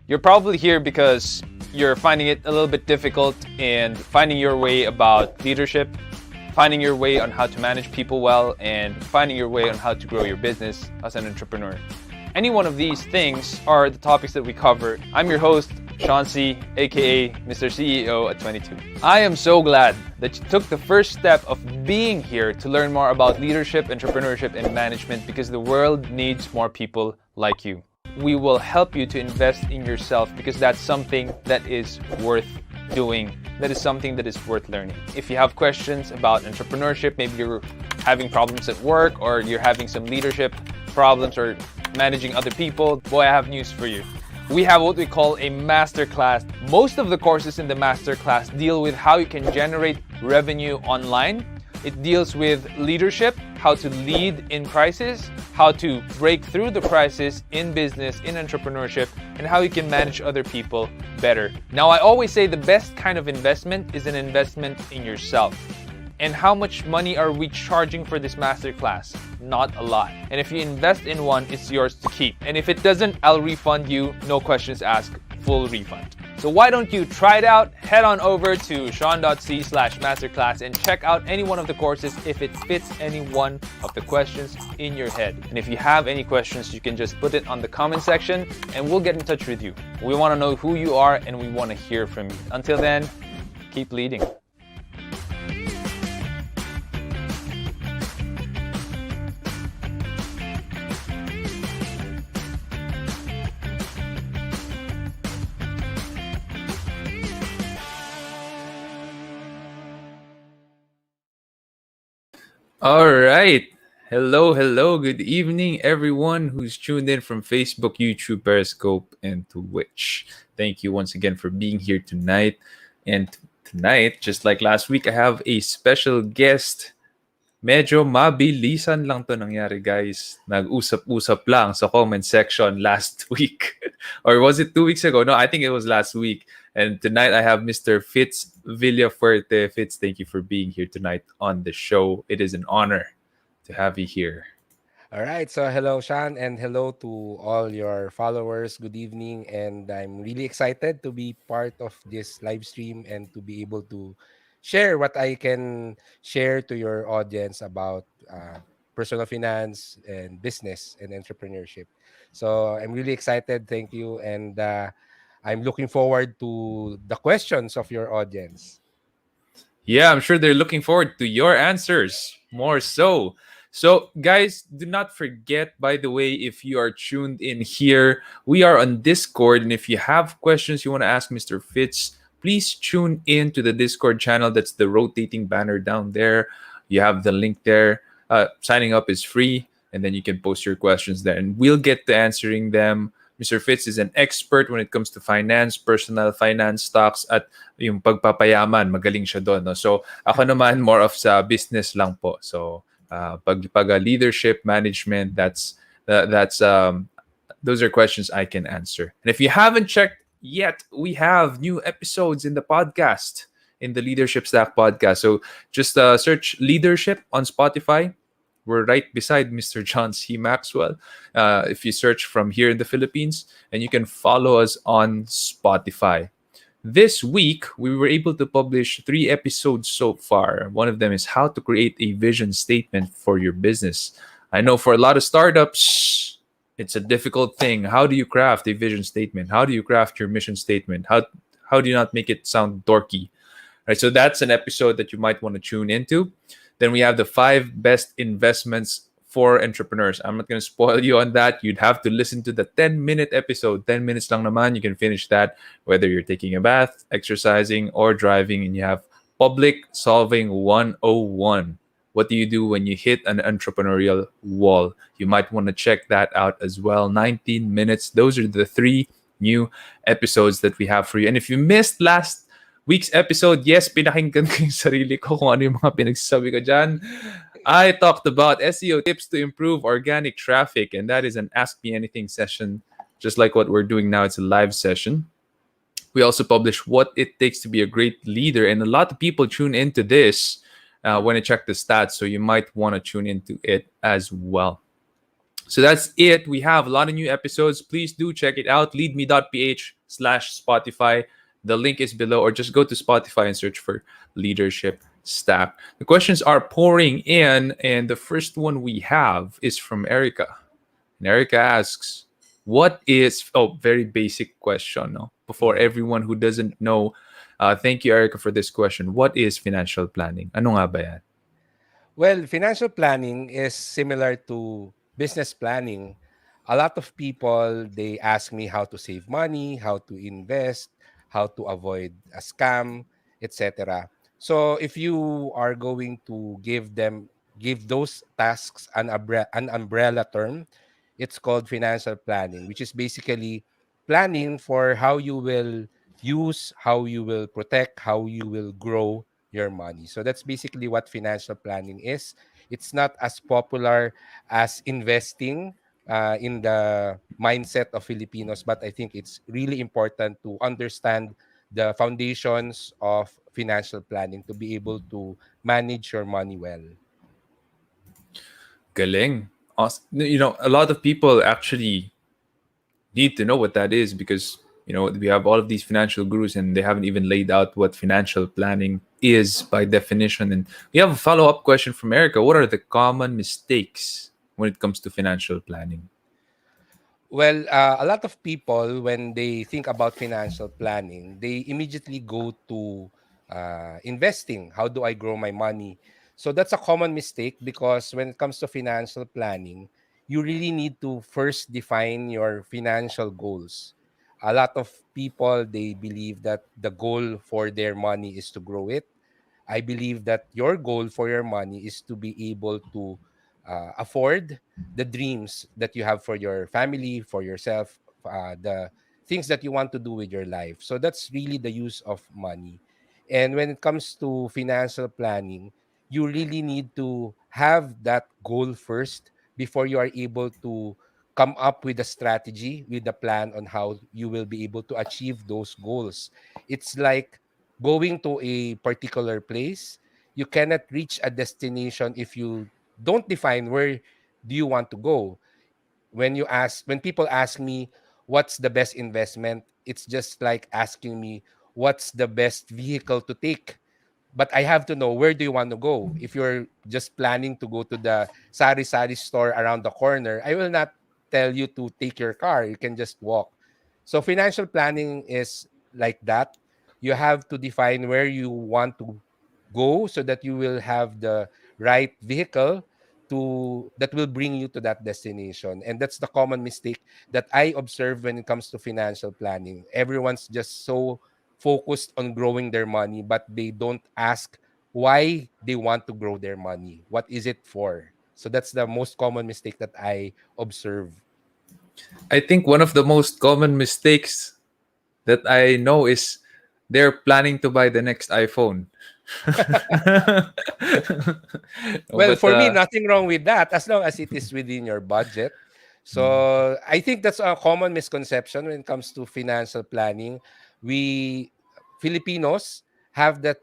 You're probably here because you're finding it a little bit difficult in finding your way about leadership, finding your way on how to manage people well, and finding your way on how to grow your business as an entrepreneur. Any one of these things are the topics that we cover. I'm your host, Sean C., aka Mr. CEO at 22. I am so glad that you took the first step of being here to learn more about leadership, entrepreneurship, and management because the world needs more people like you. We will help you to invest in yourself because that's something that is worth doing. That is something that is worth learning. If you have questions about entrepreneurship, maybe you're having problems at work or you're having some leadership problems or managing other people, boy, I have news for you. We have what we call a masterclass. Most of the courses in the masterclass deal with how you can generate revenue online. It deals with leadership, how to lead in crisis, how to break through the crisis in business, in entrepreneurship, and how you can manage other people better. Now, I always say the best kind of investment is an investment in yourself. And how much money are we charging for this masterclass? Not a lot. And if you invest in one, it's yours to keep. And if it doesn't, I'll refund you, no questions asked, full refund. So why don't you try it out? Head on over to sean.c/masterclass and check out any one of the courses if it fits any one of the questions in your head. And if you have any questions, you can just put it on the comment section and we'll get in touch with you. We want to know who you are and we want to hear from you. Until then, keep leading. All right. Hello. Good evening, everyone who's tuned in from Facebook, YouTube, Periscope, and Twitch. Thank you once again for being here tonight. And tonight, just like last week, I have a special guest. Medyo mabilisan lang to nangyari, guys. Nag-usap-usap lang sa comment section last week. Or was it 2 weeks ago? No, I think it was last week. And tonight I have Mr. Fitz Villafuerte. Fitz, thank you for being here tonight on the show. It is an honor to have you here. All right. So hello, Sean, and hello to all your followers. Good evening. And I'm really excited to be part of this live stream and to be able to share what I can share to your audience about personal finance and business and entrepreneurship. So I'm really excited. Thank you. And I'm looking forward to the questions of your audience. Yeah, I'm sure they're looking forward to your answers more so. So, guys, do not forget, by the way, if you are tuned in here, we are on Discord. And if you have questions you want to ask Mr. Fitz, please tune in to the Discord channel. That's the rotating banner down there. You have the link there. Signing up is free, and then you can post your questions there, and we'll get to answering them. Mr. Fitz is an expert when it comes to finance, personal finance, stocks, at yung pagpapayaman. Magaling siya doon. No? So, ako naman, more of sa business lang po. So, pag leadership, management, those are questions I can answer. And if you haven't checked yet, we have new episodes in the podcast, in the Leadership Stack podcast. So just search Leadership on Spotify. We're right beside Mr. John C. Maxwell. If you search from here in the Philippines, and you can follow us on Spotify. This week, we were able to publish 3 episodes so far. One of them is how to create a vision statement for your business. I know for a lot of startups, it's a difficult thing. How do you craft a vision statement? How do you craft your mission statement? How do you not make it sound dorky? Right, so that's an episode that you might want to tune into. Then we have the 5 best investments for entrepreneurs. I'm not going to spoil you on that. You'd have to listen to the 10-minute episode. 10 minutes lang naman. You can finish that whether you're taking a bath, exercising, or driving, and you have Public Solving 101. What do you do when you hit an entrepreneurial wall? You might want to check that out as well. 19 minutes. Those are the 3 new episodes that we have for you. And if you missed last week's episode, yes, pinakinggan ko yung sarili ko kung ano yung mga pinagsasabi ko dyan. I talked about SEO tips to improve organic traffic, and that is an Ask Me Anything session, just like what we're doing now. It's a live session. We also publish what it takes to be a great leader, and a lot of people tune into this when I check the stats, so you might want to tune into it as well. So that's it. We have a lot of new episodes. Please do check it out. Leadme.ph/Spotify. The link is below, or just go to Spotify and search for Leadership Stack. The questions are pouring in, and the first one we have is from Erica. And Erica asks, what is, oh, very basic question, no? Before Mhm. everyone who doesn't know, thank you, Erica, for this question. What is financial planning? Ano nga ba yan? Well, financial planning is similar to business planning. A lot of people they ask me how to save money, how to invest, how to avoid a scam, etc. So if you are going to give those tasks an umbrella term, it's called financial planning, which is basically planning for how you will use, how you will protect, how you will grow your money. So that's basically what financial planning is. It's not as popular as investing in the mindset of Filipinos, but I think it's really important to understand the foundations of financial planning to be able to manage your money well. Galing. You know, a lot of people actually need to know what that is because, you know, we have all of these financial gurus and they haven't even laid out what financial planning is by definition. And we have a follow up question from Erica. What are the common mistakes when it comes to financial planning? Well, a lot of people, when they think about financial planning, they immediately go to investing. How do I grow my money? So that's a common mistake because when it comes to financial planning, you really need to first define your financial goals. A lot of people, they believe that the goal for their money is to grow it. I believe that your goal for your money is to be able to afford the dreams that you have for your family, for yourself, the things that you want to do with your life. So that's really the use of money. And when it comes to financial planning, you really need to have that goal first before you are able to come up with a strategy, with a plan on how you will be able to achieve those goals. It's like going to a particular place. You cannot reach a destination if you don't define where do you want to go. When people ask me what's the best investment, it's just like asking me what's the best vehicle to take, but I have to know where do you want to go. If you're just planning to go to the sari sari store around the corner, I will not tell you to take your car. You can just walk. So financial planning is like that. You have to define where you want to go so that you will have the right vehicle to that will bring you to that destination. And that's the common mistake that I observe when it comes to financial planning. Everyone's just so focused on growing their money, but they don't ask why they want to grow their money. What is it for? So that's the most common mistake that I observe. I think one of the most common mistakes that I know is they're planning to buy the next iPhone. No, Well, but for me, nothing wrong with that as long as it is within your budget. So I think that's a common misconception when it comes to financial planning. We Filipinos have that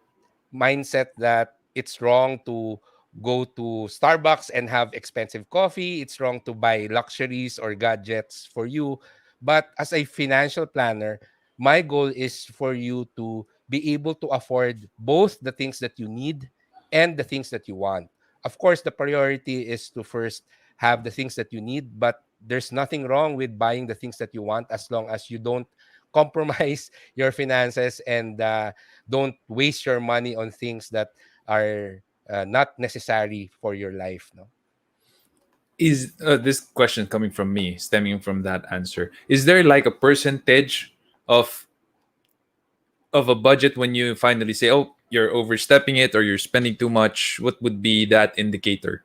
mindset that it's wrong to go to Starbucks and have expensive coffee. It's wrong to buy luxuries or gadgets for you. But as a financial planner, my goal is for you to be able to afford both the things that you need and the things that you want. Of course, the priority is to first have the things that you need, but there's nothing wrong with buying the things that you want as long as you don't compromise your finances and don't waste your money on things that are not necessary for your life. No. is this question coming from me, stemming from that answer? Is there like a percentage of a budget when you finally say, "Oh, you're overstepping it or you're spending too much"? What would be that indicator?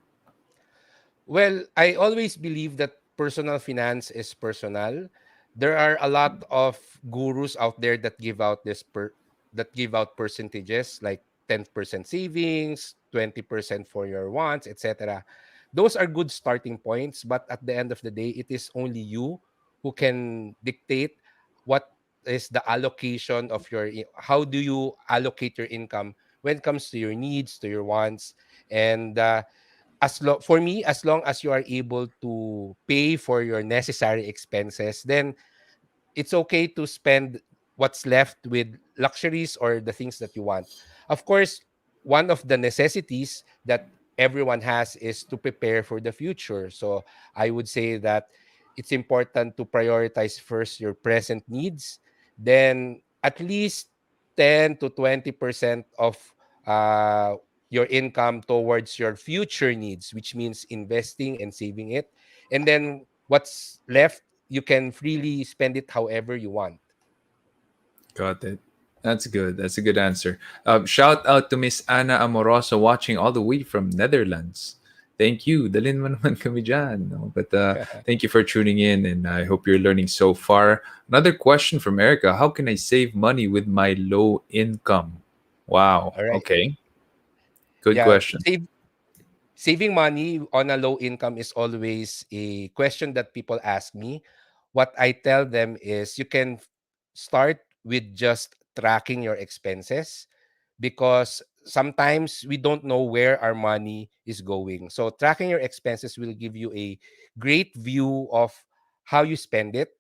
Well, I always believe that personal finance is personal. There are a lot of gurus out there that give out that give out percentages like 10% savings, 20% for your wants, etc. Those are good starting points, but at the end of the day, it is only you who can dictate what is the allocation of how do you allocate your income when it comes to your needs, to your wants, and for me, as long as you are able to pay for your necessary expenses, then it's okay to spend what's left with luxuries or the things that you want. Of course, one of the necessities that everyone has is to prepare for the future. So I would say that it's important to prioritize first your present needs, then at least 10 to 20% of uh, your income towards your future needs, which means investing and saving it. And then what's left, you can freely spend it however you want. Got it. That's good. That's a good answer. Shout out to Miss Ana Amoroso watching all the way from Netherlands. Thank you. Dalin mo naman kami dyan. No? But thank you for tuning in, and I hope you're learning so far. Another question from Erica. How can I save money with my low income? Wow. All right. Okay. Good Yeah. question. Saving money on a low income is always a question that people ask me. What I tell them is you can start with just tracking your expenses, because sometimes we don't know where our money is going. So tracking your expenses will give you a great view of how you spend it.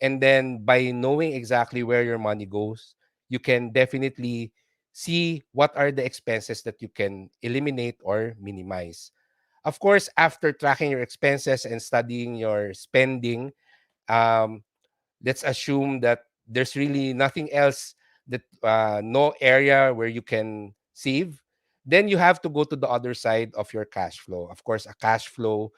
And then by knowing exactly where your money goes, you can definitely see what are the expenses that you can eliminate or minimize. Of course, after tracking your expenses and studying your spending, um, let's assume that there's really nothing else, that no area where you can save. Then you have to go to the other side of your cash flow. Of course, a cash flow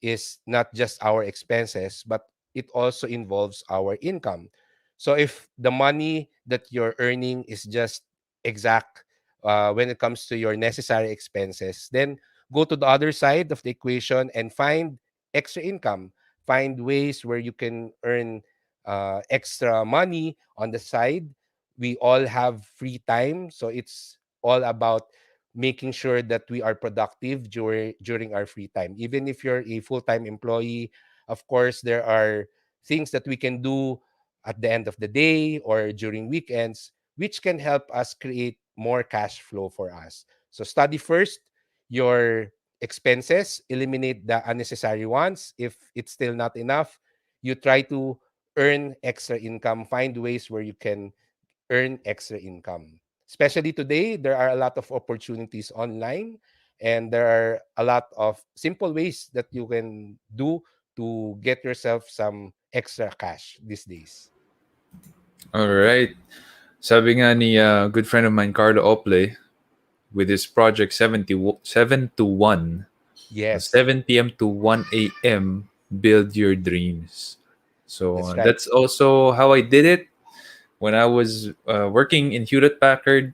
is not just our expenses, but it also involves our income. So if the money that you're earning is just exact when it comes to your necessary expenses, then go to the other side of the equation and find extra income. Find ways where you can earn extra money on the side. We all have free time, so it's all about making sure that we are productive during our free time. Even if you're a full-time employee, of course, there are things that we can do at the end of the day or during weekends, which can help us create more cash flow for us. So study first your expenses, eliminate the unnecessary ones. If it's still not enough, you try to earn extra income, find ways where you can earn extra income. Especially today, there are a lot of opportunities online, and there are a lot of simple ways that you can do to get yourself some extra cash these days. All right. Sabi nga ni good friend of mine, Carlo Ople, with his project 7 to 1, Yes, 7 p.m. to 1 a.m., build your dreams. So that's right. that's also how I did it when I was working in Hewlett Packard.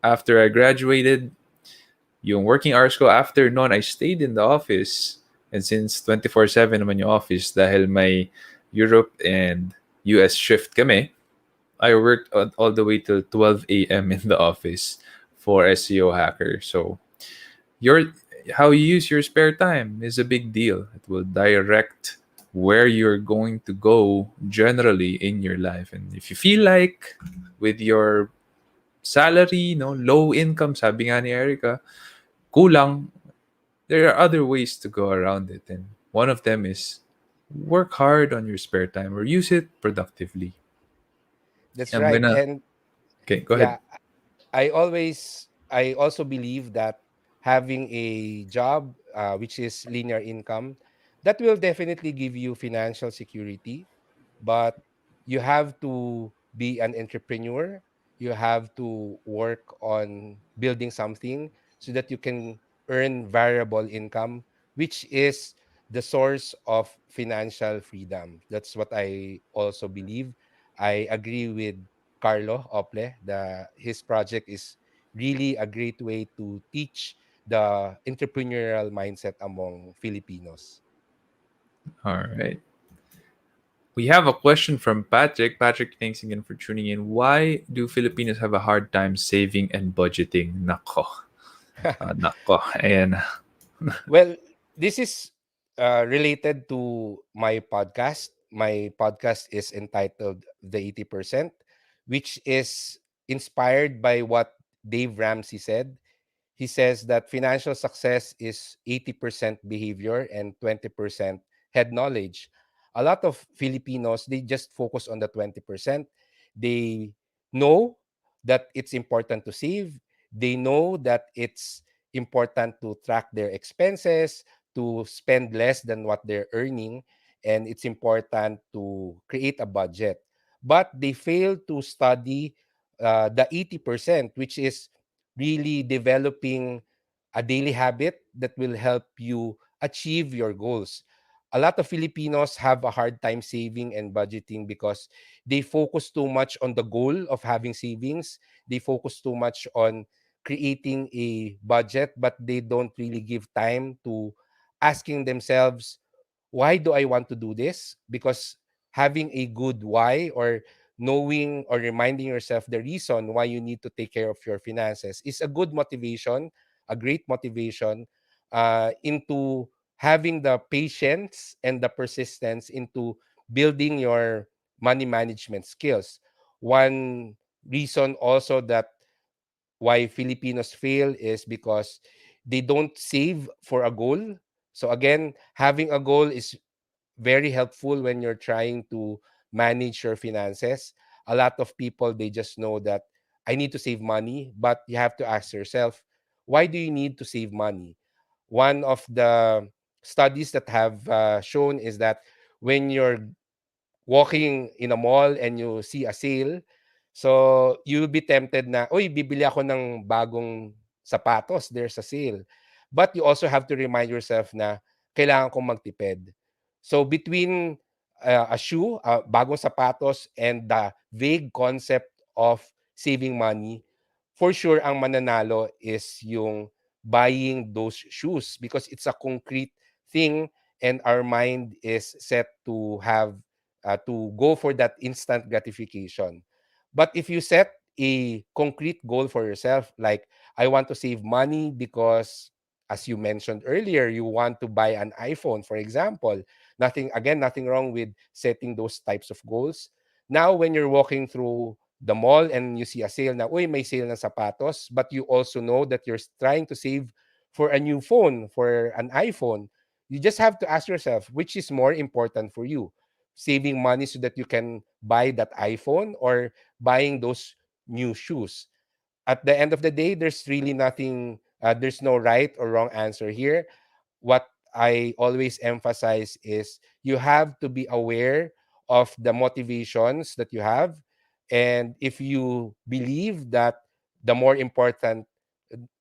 After I graduated, yung working hours ko after noon, I stayed in the office. And since 24/7 naman yung office dahil may Europe and US shift kami, I worked all the way till 12 a.m. in the office for SEO Hacker. So your how you use your spare time is a big deal. It will direct where you're going to go generally in your life. And if you feel like with your salary, no, low income, sabi nga ni Erica, kulang, there are other ways to go around it. And one of them is work hard on your spare time or use it productively. That's I'm right. gonna And okay, go ahead. yeah, I also believe that having a job, which is linear income, that will definitely give you financial security. But you have to be an entrepreneur. You have to work on building something so that you can earn variable income, which is the source of financial freedom. That's what I also believe. I agree with Carlo Ople. His project is really a great way to teach the entrepreneurial mindset among Filipinos. All right. We have a question from Patrick. Patrick, thanks again for tuning in. Why do Filipinos have a hard time saving and budgeting? Nako. Nako. And Well, this is related to my podcast. My podcast is entitled The 80%, which is inspired by what Dave Ramsey said. he says that financial success is 80% behavior and 20% head knowledge. A lot of Filipinos, they just focus on the 20%. They know that it's important to save. They know that it's important to track their expenses, to spend less than what they're earning, and it's important to create a budget. But they fail to study the 80%, which is really developing a daily habit that will help you achieve your goals. A lot of Filipinos have a hard time saving and budgeting because they focus too much on the goal of having savings. They focus too much on creating a budget, but they don't really give time to asking themselves, why do I want to do this? Because having a good why, or knowing or reminding yourself the reason why you need to take care of your finances, is a good motivation, a great motivation into having the patience and the persistence into building your money management skills. One reason also that why Filipinos fail is because they don't save for a goal. So again, having a goal is very helpful when you're trying to manage your finances. A lot of people, they just know that I need to save money, but you have to ask yourself, why do you need to save money? One of the studies that have shown is that when you're walking in a mall and you see a sale, so you'll be tempted na, uy, bibili ako ng bagong sapatos, there's a sale. But you also have to remind yourself na kailangan kong magtipid. So between a shoe, bagong sapatos, and the vague concept of saving money, for sure ang mananalo is yung buying those shoes because it's a concrete thing and our mind is set to have to go for that instant gratification. But if you set a concrete goal for yourself, like I want to save money because, as you mentioned earlier, you want to buy an iPhone, for example. Nothing wrong with setting those types of goals. Now, when you're walking through the mall and you see a sale na, uy, may sale ng sapatos, but you also know that you're trying to save for a new phone, for an iPhone, you just have to ask yourself, which is more important for you? Saving money so that you can buy that iPhone, or buying those new shoes? At the end of the day, there's really nothing, there's no right or wrong answer here. What I always emphasize is you have to be aware of the motivations that you have. And if you believe that the more important,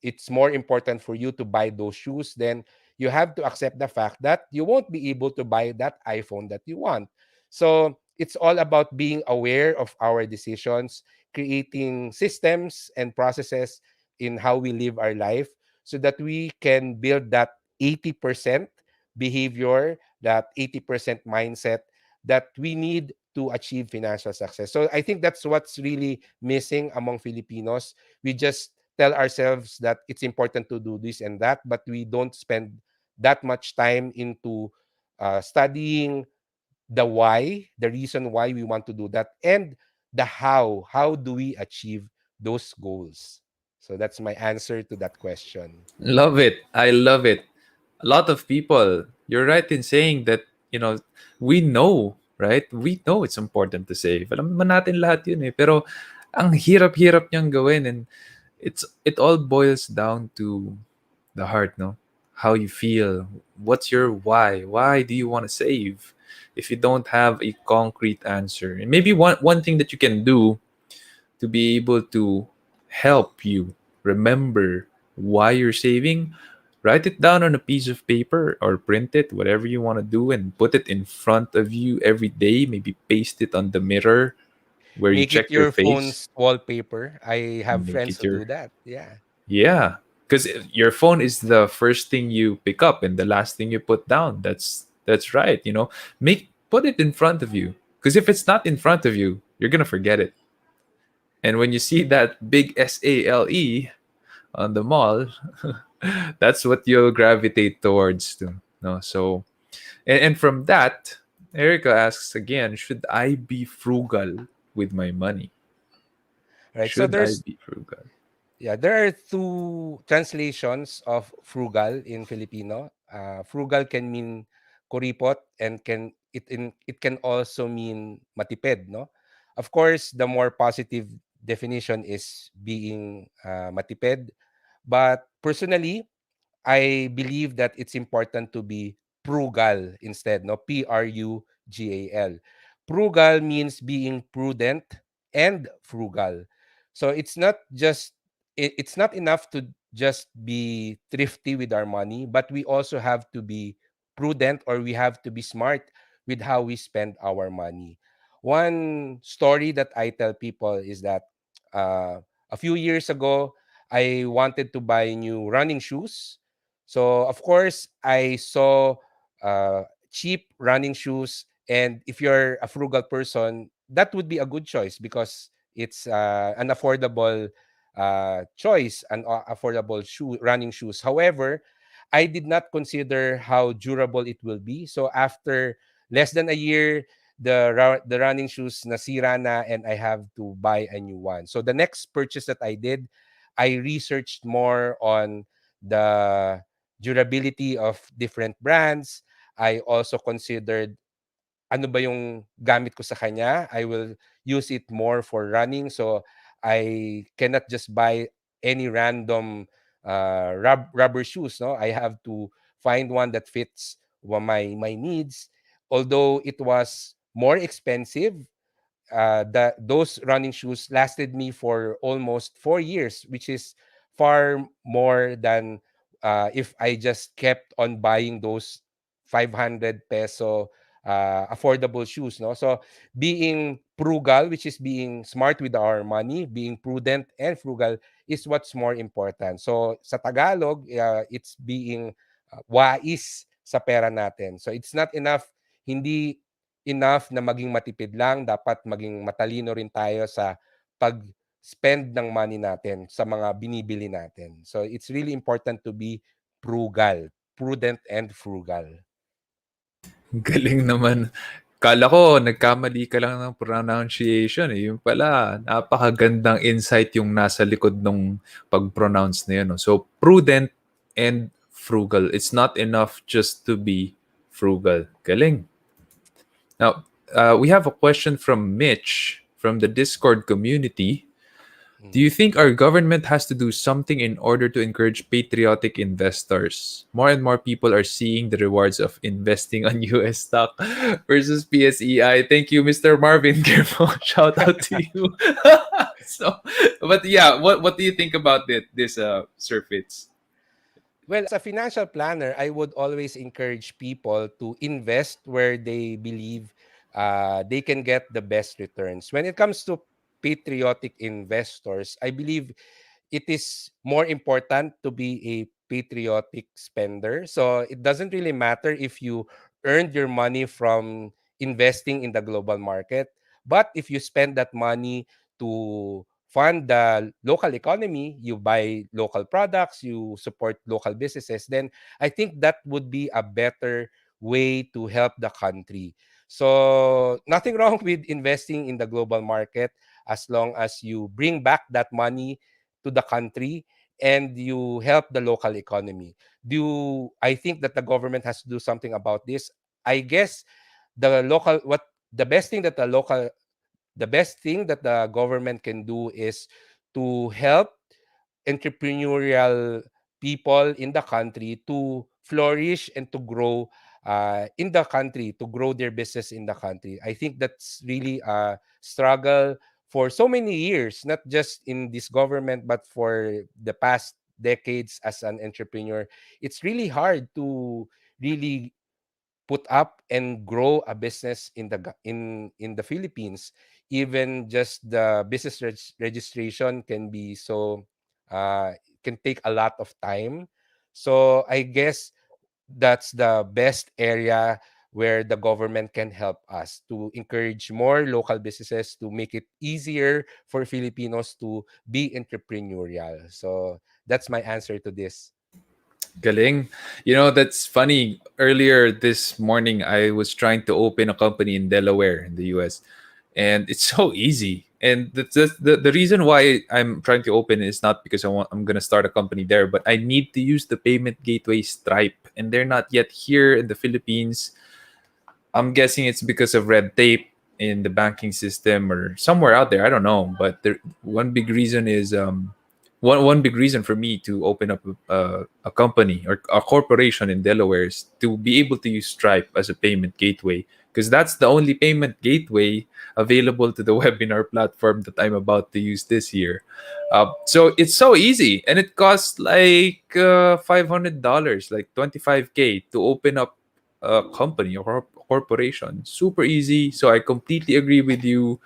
it's more important for you to buy those shoes, then you have to accept the fact that you won't be able to buy that iPhone that you want. So it's all about being aware of our decisions, creating systems and processes in how we live our life so that we can build that 80% behavior, that 80% mindset that we need to achieve financial success. So I think that's what's really missing among Filipinos. We just tell ourselves that it's important to do this and that, but we don't spend that much time into studying the why, the reason why we want to do that, and the how. How do we achieve those goals? So that's my answer to that question. Love it. I love it. A lot of people, you're right in saying that, you know, we know, right? We know it's important to save. Alam naman natin lahat yun eh. Pero ang hirap-hirap niyang gawin, and it all boils down to the heart, no? How you feel. What's your why? Why do you want to save? If you don't have a concrete answer. And maybe one thing that you can do to be able to help you remember why you're saving, write it down on a piece of paper or print it, whatever you want to do, and put it in front of you every day. Maybe paste it on the mirror where you Make it check your your face. phone's wallpaper. I have Make friends it who do your, that. Yeah. yeah, because your phone is the first thing you pick up and the last thing you put down. That's right. You know, make put it in front of you, because if it's not in front of you, you're gonna forget it. And when you see that big SALE on the mall, that's what you'll gravitate towards to. No, so and from that, Erica asks again, should I be frugal with my money? Right. So Should I there's be frugal? Yeah, there are two translations of frugal in Filipino. Frugal can mean kuripot and it can also mean matipid, no? Of course, the more positive definition is being matipid, but personally, I believe that it's important to be frugal instead, no? Prugal. Frugal means being prudent and frugal. So it's not enough to just be thrifty with our money, but we also have to be prudent, or we have to be smart with how we spend our money. One story that I tell people is that a few years ago, I wanted to buy new running shoes. So of course, I saw cheap running shoes, and if you're a frugal person, that would be a good choice because it's an affordable choice, an affordable running shoes. However, I did not consider how durable it will be. So after less than a year, the running shoes nasira na, and I have to buy a new one. So the next purchase that I did, I researched more on the durability of different brands. I also considered ano ba yung gamit ko sa kanya. I will use it more for running. So I cannot just buy any random rubber shoes. No, I have to find one that fits my needs. Although it was more expensive, that those running shoes lasted me for almost 4 years, which is far more than if I just kept on buying those 500 peso affordable shoes. No, so being frugal, which is being smart with our money, being prudent and frugal, is what's more important. So sa Tagalog, it's being wais sa pera natin. So it's not enough, hindi enough na maging matipid lang, dapat maging matalino rin tayo sa pag-spend ng money natin sa mga binibili natin. So it's really important to be frugal, prudent and frugal. Galing naman. Kala ko nagkamali ka lang ng pronunciation, eh. Yung pala, napakagandang insight yung nasa likod ng pag-pronounce na yun, no? So, prudent and frugal. It's not enough just to be frugal. Galing. Now, we have a question from Mitch from the Discord community. Do you think our government has to do something in order to encourage patriotic investors? More and more people are seeing the rewards of investing on US stock versus PSEI. Thank you, Mr. Marvin. Careful. Shout out to you. So, but yeah, what do you think about this Sir Fitz? Well, as a financial planner, I would always encourage people to invest where they believe they can get the best returns. When it comes to patriotic investors, I believe it is more important to be a patriotic spender. So it doesn't really matter if you earned your money from investing in the global market, but if you spend that money to fund the local economy, you buy local products, you support local businesses, then I think that would be a better way to help the country. So nothing wrong with investing in the global market as long as you bring back that money to the country and you help the local economy. Do I think that the government has to do something about this? I guess the local what the best thing that the government can do is to help entrepreneurial people in the country to flourish and to grow in the country, to grow their business in the country. I think that's really a struggle for so many years, not just in this government, but for the past decades as an entrepreneur. It's really hard to really put up and grow a business in in the Philippines. Even just the business registration can be so can take a lot of time. So I guess that's the best area where the government can help us to encourage more local businesses, to make it easier for Filipinos to be entrepreneurial. So that's my answer to this. Galing. You know, that's funny. Earlier this morning, I was trying to open a company in Delaware, in the US. and it's so easy. And the reason why I'm trying to open is not because I'm gonna start a company there, but I need to use the payment gateway Stripe, and they're not yet here in the Philippines. I'm guessing it's because of red tape in the banking system or somewhere out there. I don't know, but one big reason is one big reason for me to open up a company or a corporation in Delaware is to be able to use Stripe as a payment gateway, because that's the only payment gateway available to the webinar platform that I'm about to use this year. So it's so easy, and it costs like $500, like 25K to open up a company or corporation. Super easy. So I completely agree with you.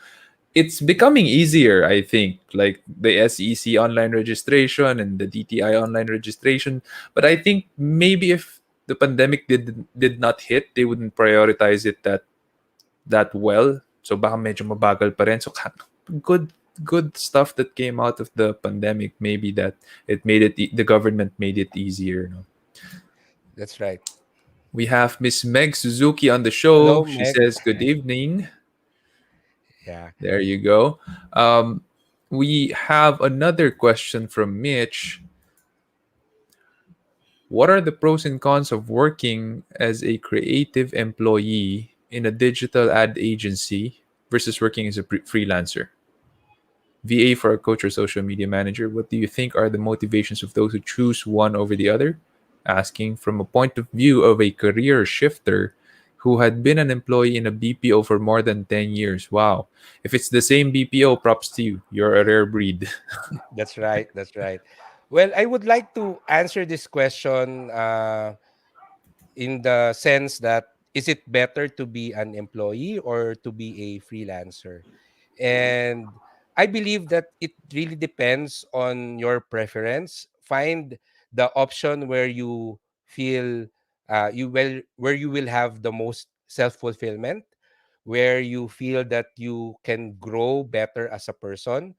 It's becoming easier, I think, like the SEC online registration and the DTI online registration. But I think maybe if the pandemic did not hit, they wouldn't prioritize it that well. So baka medyo mabagal pa rin. So good stuff that came out of the pandemic, maybe that it made it the government made it easier, no? That's right. We have Miss Meg Suzuki on the show. Hello, She Meg. says, "Good evening." Yeah, There you go. Um, we have another question from Mitch. What are the pros and cons of working as a creative employee in a digital ad agency versus working as a freelancer? VA for a coach or social media manager, what do you think are the motivations of those who choose one over the other? Asking from a point of view of a career shifter who had been an employee in a BPO for more than 10 years. Wow. If it's the same BPO, props to you. You're a rare breed. that's right. That's right. Well, I would like to answer this question in the sense that is it better to be an employee or to be a freelancer? And I believe that it really depends on your preference. Find the option where you feel where you will have the most self-fulfillment, where you feel that you can grow better as a person.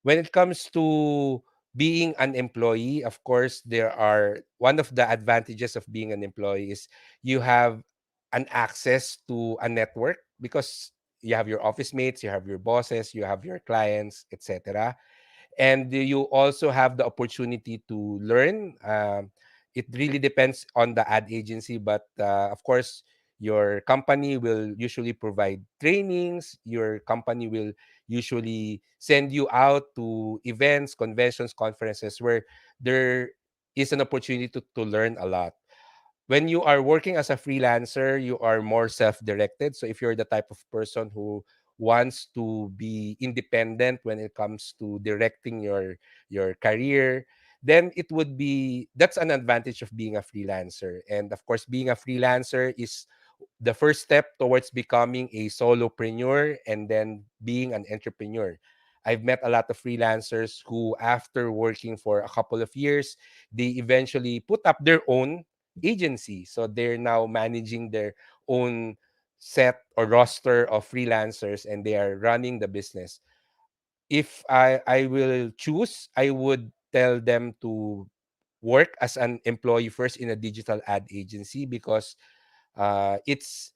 When it comes to being an employee, of course, there are one of the advantages of being an employee is you have an access to a network because you have your office mates, you have your bosses, you have your clients, etc. And you also have the opportunity to learn. It really depends on the ad agency, but of course, your company will usually provide trainings. Your company will usually send you out to events, conventions, conferences where there is an opportunity to learn a lot. When you are working as a freelancer, you are more self-directed. So if you're the type of person who wants to be independent when it comes to directing your career, then it would be that's an advantage of being a freelancer. And of course, being a freelancer is the first step towards becoming a solopreneur and then being an entrepreneur. I've met a lot of freelancers who, after working for a couple of years, they eventually put up their own agency. So they're now managing their own set or roster of freelancers and they are running the business. If I will choose, I would tell them to work as an employee first in a digital ad agency because it's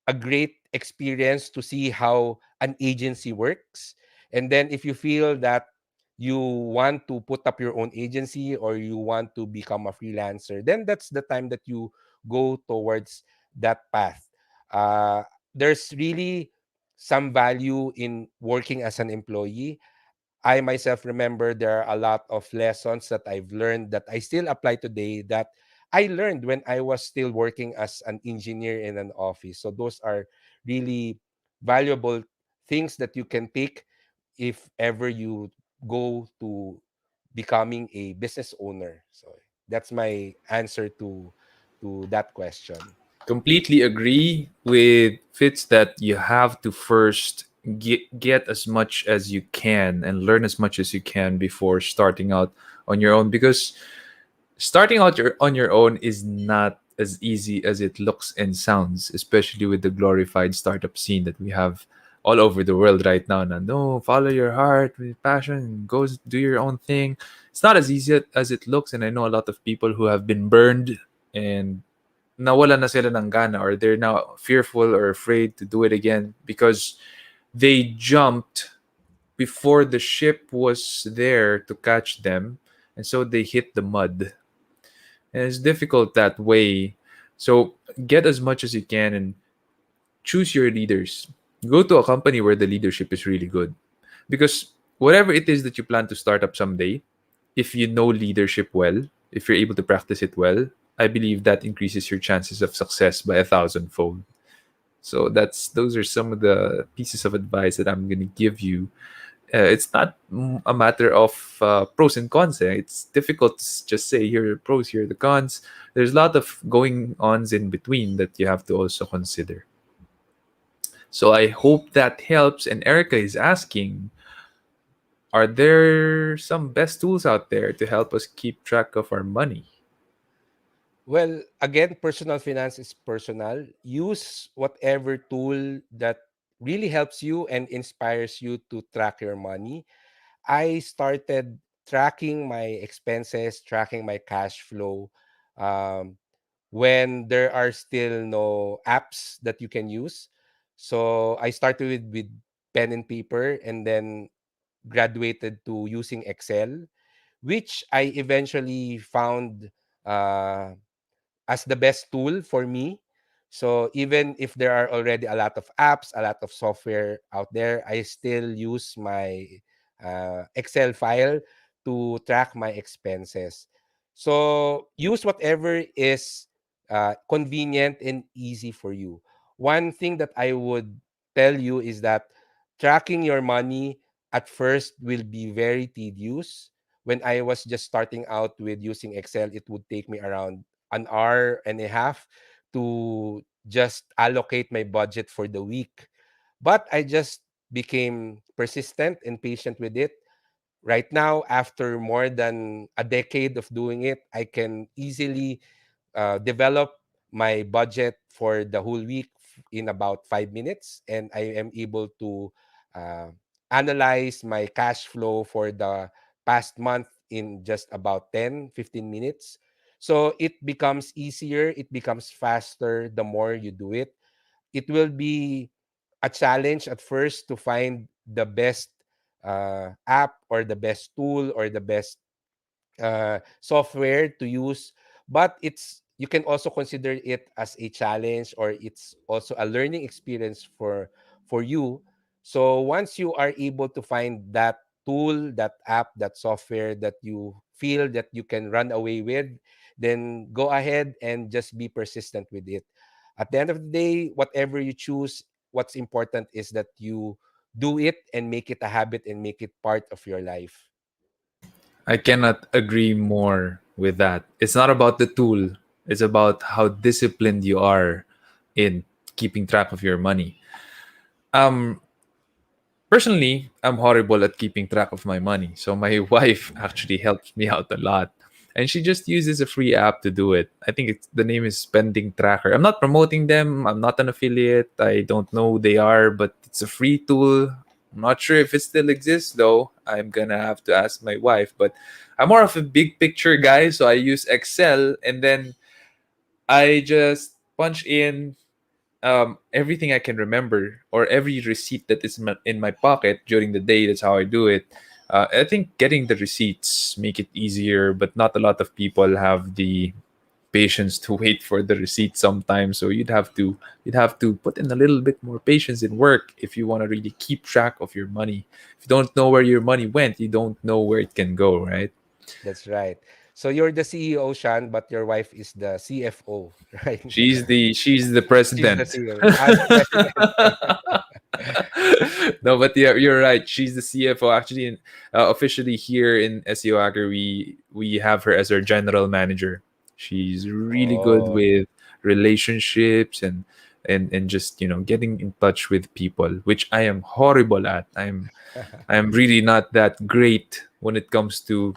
a great experience to see how an agency works. And then if you feel that you want to put up your own agency or you want to become a freelancer, then that's the time that you go towards that path. Uh, there's really some value in working as an employee. I myself remember there are a lot of lessons that I've learned that I still apply today that I learned when I was still working as an engineer in an office. So those are really valuable things that you can take if ever you go to becoming a business owner. So that's my answer to that question. Completely agree with Fitz that you have to first get as much as you can and learn as much as you can before starting out on your own, because starting out on your own is not as easy as it looks and sounds, especially with the glorified startup scene that we have all over the world right now. Na, no, follow your heart with passion, go do your own thing. It's not as easy as it looks, and I know a lot of people who have been burned and nawala na sila ng gana, or they're now fearful or afraid to do it again because they jumped before the ship was there to catch them, and so they hit the mud. And it's difficult that way. So get as much as you can and choose your leaders. Go to a company where the leadership is really good. Because whatever it is that you plan to start up someday, if you know leadership well, if you're able to practice it well, I believe that increases your chances of success by 1,000-fold. So those are some of the pieces of advice that I'm gonna give you. It's not a matter of pros and cons. It's difficult to just say here are the pros, here are the cons. There's a lot of going ons in between that you have to also consider. So I hope that helps. And Erica is asking, are there some best tools out there to help us keep track of our money? Well, again, personal finance is personal. Use whatever tool that really helps you and inspires you to track your money. I started tracking my expenses, tracking my cash flow, um, when there are still no apps that you can use. So I started with pen and paper, and then graduated to using Excel, which I eventually found uh, as the best tool for me. So even if there are already a lot of apps, a lot of software out there, I still use my Excel file to track my expenses. So use whatever is convenient and easy for you. One thing that I would tell you is that tracking your money at first will be very tedious. When I was just starting out with using Excel, it would take me around an hour and a half to just allocate my budget for the week. But I just became persistent and patient with it. Right now, after more than a decade of doing it, I can easily develop my budget for the whole week in about 5 minutes, and I am able to uh, analyze my cash flow for the past month in just about 10-15 minutes. So it becomes easier, it becomes faster the more you do it. It will be a challenge at first to find the best app or the best tool or the best software to use, but it's you can also consider it as a challenge, or it's also a learning experience for you. So once you are able to find that tool, that app, that software that you feel that you can run away with, then go ahead and just be persistent with it. At the end of the day, whatever you choose, what's important is that you do it and make it a habit and make it part of your life. I cannot agree more with that. It's not about the tool, it's about how disciplined you are in keeping track of your money. Um, Personally, I'm horrible at keeping track of my money. So my wife actually helps me out a lot. And she just uses a free app to do it. I think the name is Spending Tracker. I'm not promoting them. I'm not an affiliate. I don't know who they are, but it's a free tool. I'm not sure if it still exists though. I'm gonna have to ask my wife. But I'm more of a big picture guy, so I use Excel and then I just punch in everything I can remember or every receipt that is in my pocket during the day. That's how I do it. I think getting the receipts make it easier, but not a lot of people have the patience to wait for the receipt sometimes. So you'd have to put in a little bit more patience in work if you want to really keep track of your money. If you don't know where your money went, you don't know where it can go, right? That's right. So you're the CEO, Shan, but your wife is the CFO, right? She's the She's the president. CEO. The president. No, but yeah, you're right. She's the CFO. Actually, officially here in SEO Hacker, we have her as our general manager. She's really good Oh. with relationships and just getting in touch with people, which I am horrible at. I'm really not that great when it comes to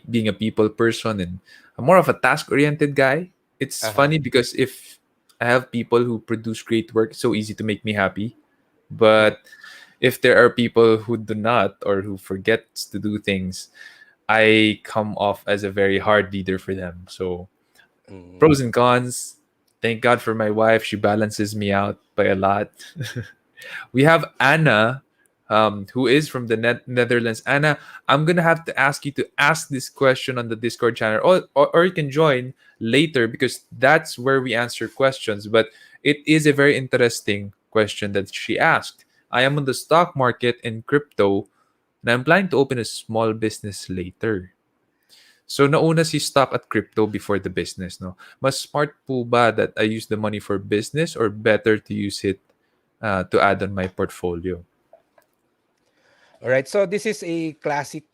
being a people person, and I'm more of a task oriented guy. It's Uh-huh. funny because if I have people who produce great work, it's so easy to make me happy. Mm, But if there are people who do not or who forgets to do things, I come off as a very hard leader for them. So mm. pros and cons. Thank God for my wife. She balances me out by a lot. We have Anna, who is from the Netherlands. Anna, I'm gonna have to ask you to ask this question on the Discord channel, or you can join later because that's where we answer questions. But it is a very interesting question that she asked. I am on the stock market in crypto, and I'm planning to open a small business later. So nauna si stock at crypto before the business, no? Mas smart po ba that I use the money for business or better to use it to add on my portfolio? All right. So this is a classic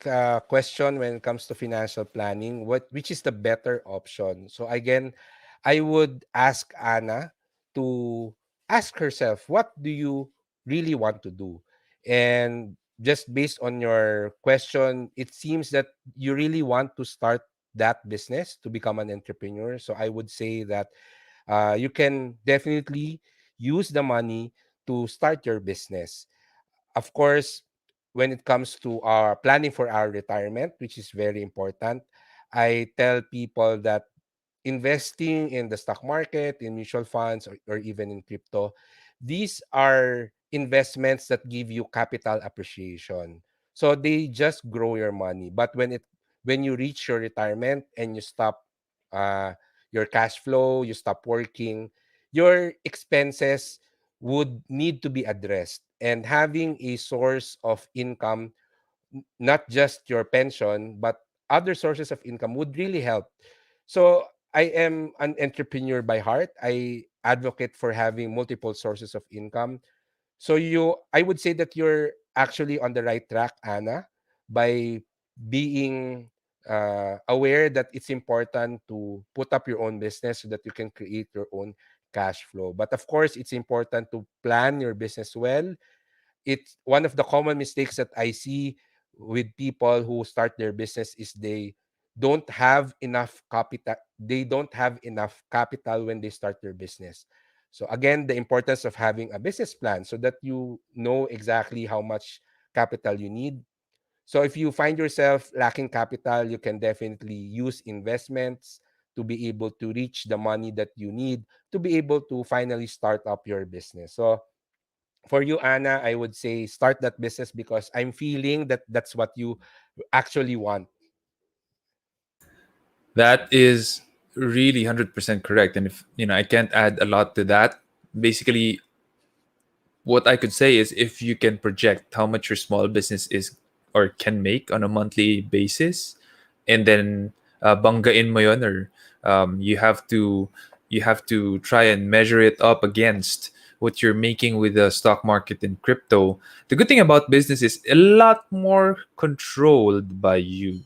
question when it comes to financial planning. Which is the better option? So again, I would ask Anna to ask herself, what do you really want to do? And just based on your question, it seems that you really want to start that business to become an entrepreneur. So I would say that you can definitely use the money to start your business. Of course, when it comes to our planning for our retirement, which is very important, I tell people that investing in the stock market, in mutual funds, or even in crypto, these are investments that give you capital appreciation. So they just grow your money. But when you reach your retirement and you stop uh, your cash flow, you stop working, your expenses would need to be addressed. And having a source of income, not just your pension, but other sources of income would really help. So I am an entrepreneur by heart. I advocate for having multiple sources of income. So I would say that you're actually on the right track, Anna, by being aware that it's important to put up your own business so that you can create your own cash flow. But of course, it's important to plan your business well. It's one of the common mistakes that I see with people who start their business is don't have enough capital. They don't have enough capital when they start their business. So again, the importance of having a business plan so that you know exactly how much capital you need. So if you find yourself lacking capital, you can definitely use investments to be able to reach the money that you need to be able to finally start up your business. So for you, Anna, I would say start that business because I'm feeling that that's what you actually want. That is really 100% correct. And if I can't add a lot to that. Basically, what I could say is if you can project how much your small business is or can make on a monthly basis, and then banggain mo yun, or you have to try and measure it up against what you're making with the stock market and crypto. The good thing about business is a lot more controlled by you.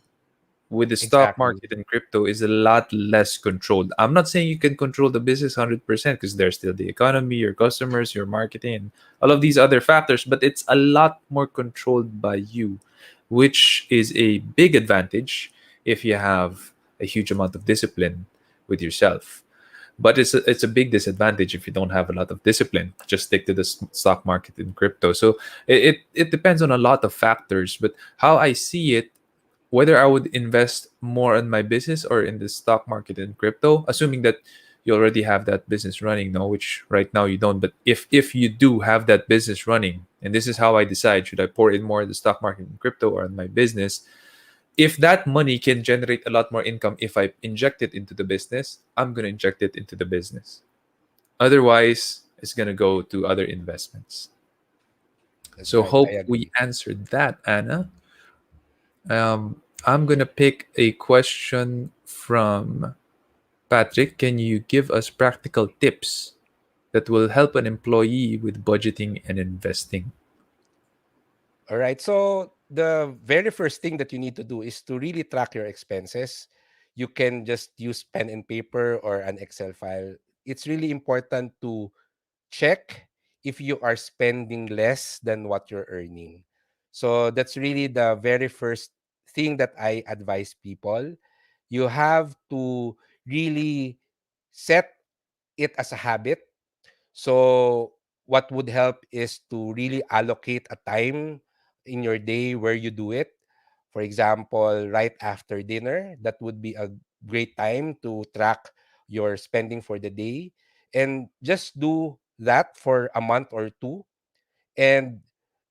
With the stock Exactly. market and crypto is a lot less controlled. I'm not saying you can control the business 100% because there's still the economy, your customers, your marketing, and all of these other factors, but it's a lot more controlled by you, which is a big advantage if you have a huge amount of discipline with yourself. But it's a big disadvantage if you don't have a lot of discipline. Just stick to the stock market and crypto. So it depends on a lot of factors. But how I see it, whether I would invest more in my business or in the stock market and crypto, assuming that you already have that business running, no, which right now you don't. But if you do have that business running, and this is how I decide, should I pour in more in the stock market and crypto or in my business? If that money can generate a lot more income if I inject it into the business, I'm gonna inject it into the business. Otherwise, it's gonna go to other investments. That's So right. I hope we agree. answered that, Anna. I'm gonna pick a question from Patrick. Can you give us practical tips that will help an employee with budgeting and investing? All right. So the very first thing that you need to do is to really track your expenses. You can just use pen and paper or an Excel file. It's really important to check if you are spending less than what you're earning. So that's really the very first thing that I advise people. You have to really set it as a habit. So what would help is to really allocate a time in your day where you do it. For example, right after dinner, that would be a great time to track your spending for the day and just do that for a month or two. And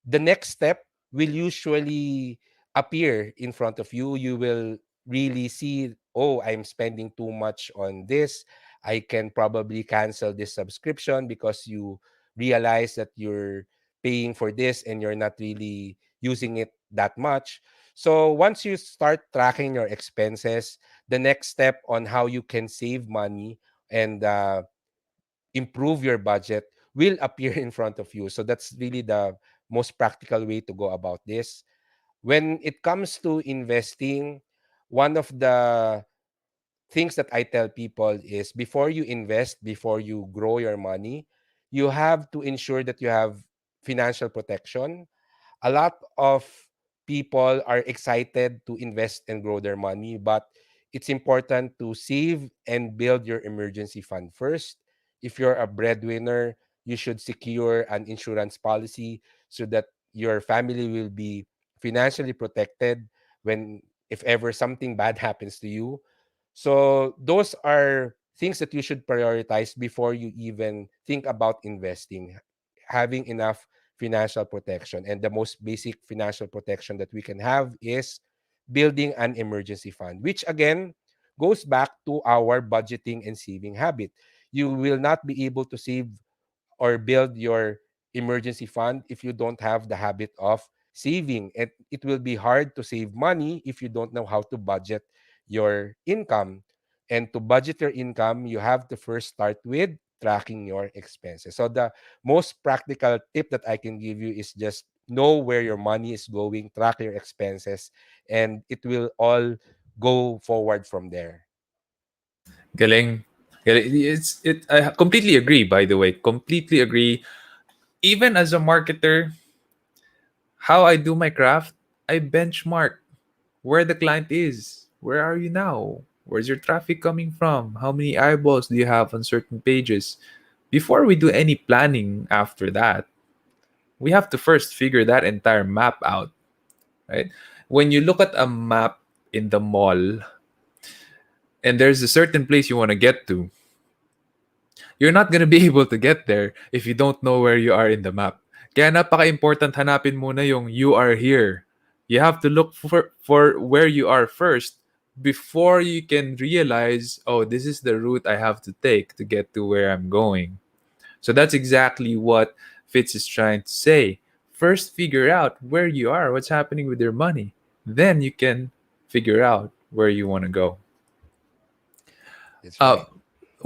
the next step will usually appear in front of you. You will really see, oh, I'm spending too much on this. I can probably cancel this subscription, because you realize that you're paying for this and you're not really using it that much. So once you start tracking your expenses, the next step on how you can save money and improve your budget will appear in front of you. So that's really the most practical way to go about this. When it comes to investing, one of the things that I tell people is, before you invest, before you grow your money, you have to ensure that you have financial protection. A lot of people are excited to invest and grow their money, but it's important to save and build your emergency fund first. If you're a breadwinner, you should secure an insurance policy so that your family will be financially protected when, if ever something bad happens to you. So those are things that you should prioritize before you even think about investing. Having enough financial protection. And the most basic financial protection that we can have is building an emergency fund, which again goes back to our budgeting and saving habit. You will not be able to save or build your emergency fund if you don't have the habit of saving. It will be hard to save money if you don't know how to budget your income. And to budget your income, you have to first start with tracking your expenses. So the most practical tip that I can give you is just know where your money is going, track your expenses, and it will all go forward from there. Galing. I completely agree, by the way. Completely agree. Even as a marketer, how I do my craft, I benchmark where the client is. Where are you now? Where's your traffic coming from? How many eyeballs do you have on certain pages? Before we do any planning after that, we have to first figure that entire map out, right? When you look at a map in the mall and there's a certain place you want to get to, you're not gonna be able to get there if you don't know where you are in the map. Kaya napaka-important hanapin muna yung you are here. You have to look for where you are first before you can realize, oh, this is the route I have to take to get to where I'm going. So that's exactly what Fitz is trying to say. First, figure out where you are, what's happening with your money. Then you can figure out where you want to go. That's Uh, right.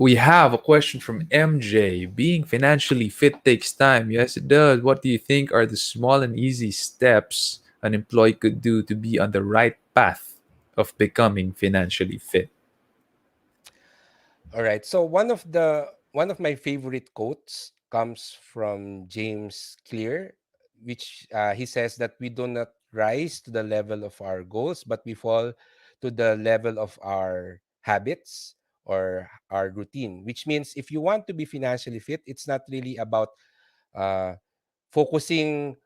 we have a question from MJ. Being financially fit takes time. Yes, it does. What do you think are the small and easy steps an employee could do to be on the right path of becoming financially fit? All right. So one of my favorite quotes comes from James Clear, which he says that we do not rise to the level of our goals, but we fall to the level of our habits or our routine. Which means if you want to be financially fit, it's not really about uh, focusing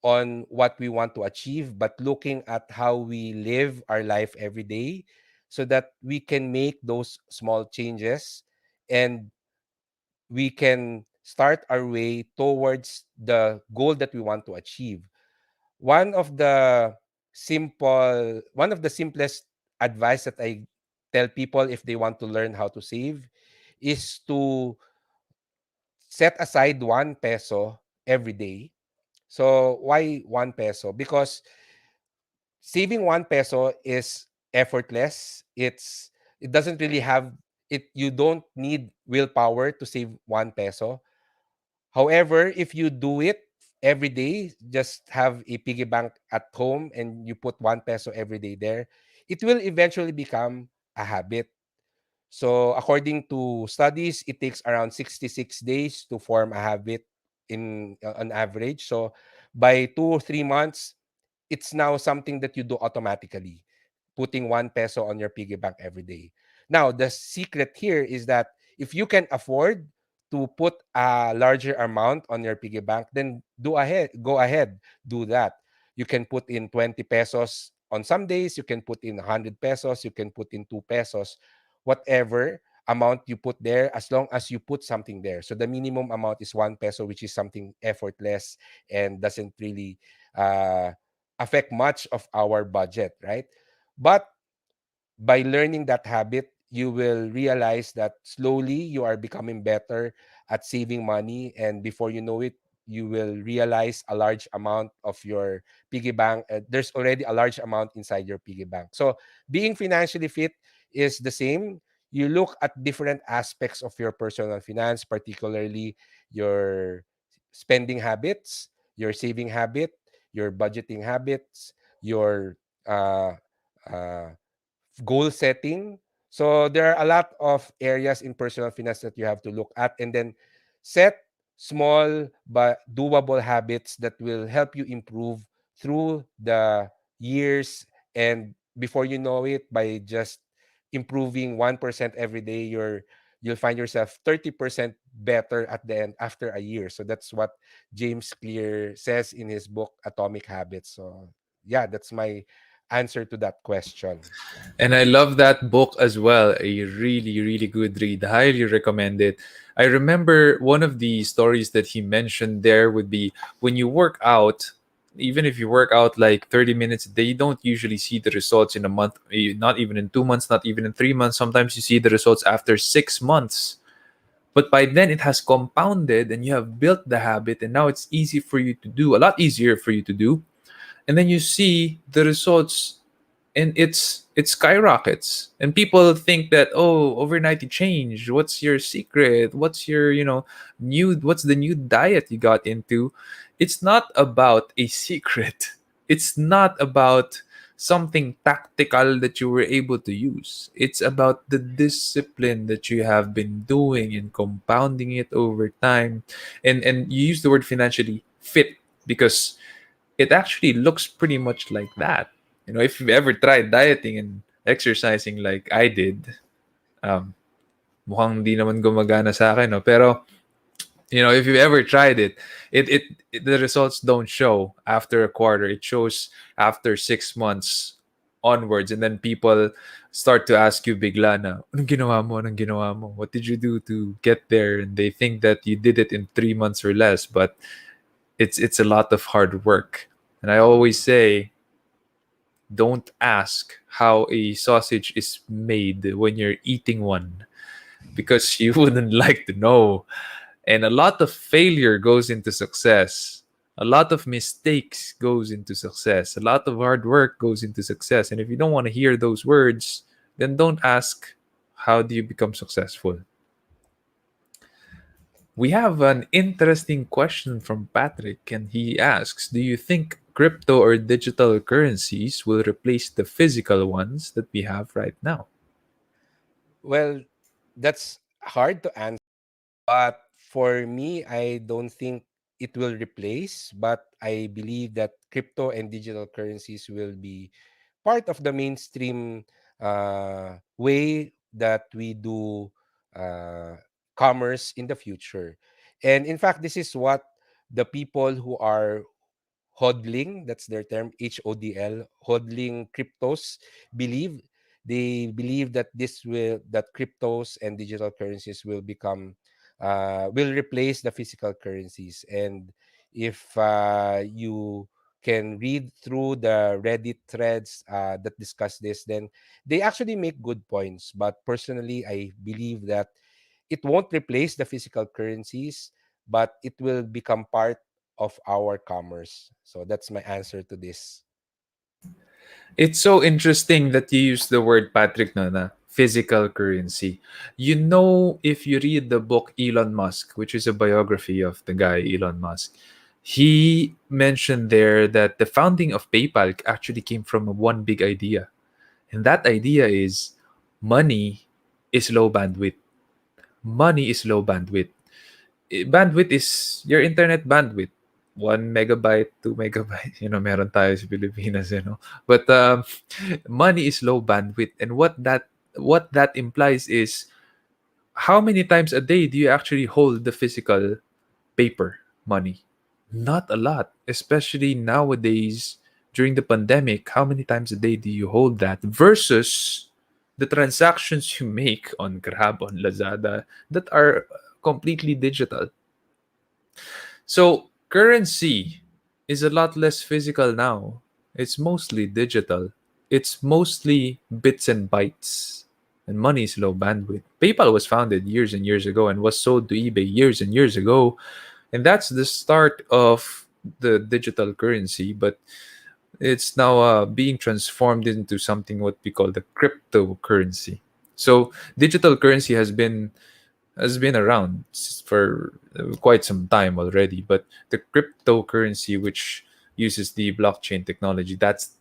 on what we want to achieve, but looking at how we live our life every day so that we can make those small changes and we can start our way towards the goal that we want to achieve. One of the simplest advice that I tell people if they want to learn how to save is to set aside 1 peso every day. So why 1 peso? Because saving 1 peso is effortless. It doesn't really have it. You don't need willpower to save 1 peso. However, if you do it every day, just have a piggy bank at home and you put 1 peso every day there, it will eventually become a habit. So according to studies, it takes around 66 days to form a habit in on average. So by 2 or 3 months, it's now something that you do automatically, putting 1 peso on your piggy bank every day. Now, the secret here is that if you can afford to put a larger amount on your piggy bank, then go ahead, do that. You can put in 20 pesos on some days, you can put in 100 pesos, you can put in 2 pesos, whatever. amount you put there as long as you put something there. So the minimum amount is 1 peso, which is something effortless and doesn't really uh, affect much of our budget, right? But by learning that habit, you will realize that slowly you are becoming better at saving money. And before you know it, you will realize a large amount of your piggy bank. There's already a large amount inside your piggy bank. So being financially fit is the same. You look at different aspects of your personal finance, particularly your spending habits, your saving habit, your budgeting habits, your uh, uh, goal setting. So there are a lot of areas in personal finance that you have to look at, and then set small but doable habits that will help you improve through the years. And before you know it, by just improving 1% every day, you'll find yourself 30% better at the end after a year. So that's what James Clear says in his book Atomic Habits. So yeah, that's my answer to that question. And I love that book as well. A really, really good read. Highly recommend it. I remember one of the stories that he mentioned there would be when you work out, even if you work out like 30 minutes a day, you don't usually see the results in a month, not even in 2 months, not even in 3 months. Sometimes you see the results after 6 months. But by then it has compounded and you have built the habit, and now it's easy for you to do, a lot easier for you to do. And then you see the results and it skyrockets, and people think that, oh, overnight you change, what's your secret, what's your, new, what's the new diet you got into. It's not about a secret. It's not about something tactical that you were able to use. It's about the discipline that you have been doing and compounding it over time. And you use the word financially fit because it actually looks pretty much like that. If you've ever tried dieting and exercising like I did, um, mukhang di naman gumagana sa akin, no? Pero, if you've ever tried it, the results don't show after a quarter. It shows after 6 months onwards. And then people start to ask you bigla na, anong ginawa mo? Anong ginawa mo? What did you do to get there? And they think that you did it in 3 months or less, but it's a lot of hard work. And I always say, don't ask how a sausage is made when you're eating one because you wouldn't like to know. And a lot of failure goes into success. A lot of mistakes goes into success. A lot of hard work goes into success. And if you don't want to hear those words, then don't ask how do you become successful. We have an interesting question from Patrick, and he asks, do you think crypto or digital currencies will replace the physical ones that we have right now? Well, that's hard to answer. But for me, I don't think it will replace, but I believe that crypto and digital currencies will be part of the mainstream way that we do uh, commerce in the future. And in fact, this is what the people who are hodling, that's their term, HODL, hodling cryptos, believe. They believe that that cryptos and digital currencies will become will replace the physical currencies. And if you can read through the Reddit threads that discuss this, then they actually make good points. But personally, I believe that it won't replace the physical currencies, but it will become part of our commerce. So that's my answer to this. It's so interesting that you use the word, Patrick, no, na physical currency. If you read the book Elon Musk, which is a biography of the guy Elon Musk, he mentioned there that the founding of PayPal actually came from one big idea. And that idea is money is low bandwidth. Money is low bandwidth. Bandwidth is your internet bandwidth. 1 megabyte, 2 megabyte, meron tayo sa Pilipinas, But money is low bandwidth. And what that implies is how many times a day do you actually hold the physical paper money? Not a lot, especially nowadays during the pandemic. How many times a day do you hold that versus the transactions you make on Grab, on Lazada, that are completely digital. So currency is a lot less physical now. It's mostly digital. It's mostly bits and bytes. And money is low bandwidth. PayPal was founded years and years ago and was sold to eBay years and years ago. And that's the start of the digital currency. But it's now being transformed into something what we call the cryptocurrency. So digital currency has been around for quite some time already, but the cryptocurrency, which uses the blockchain technology, that's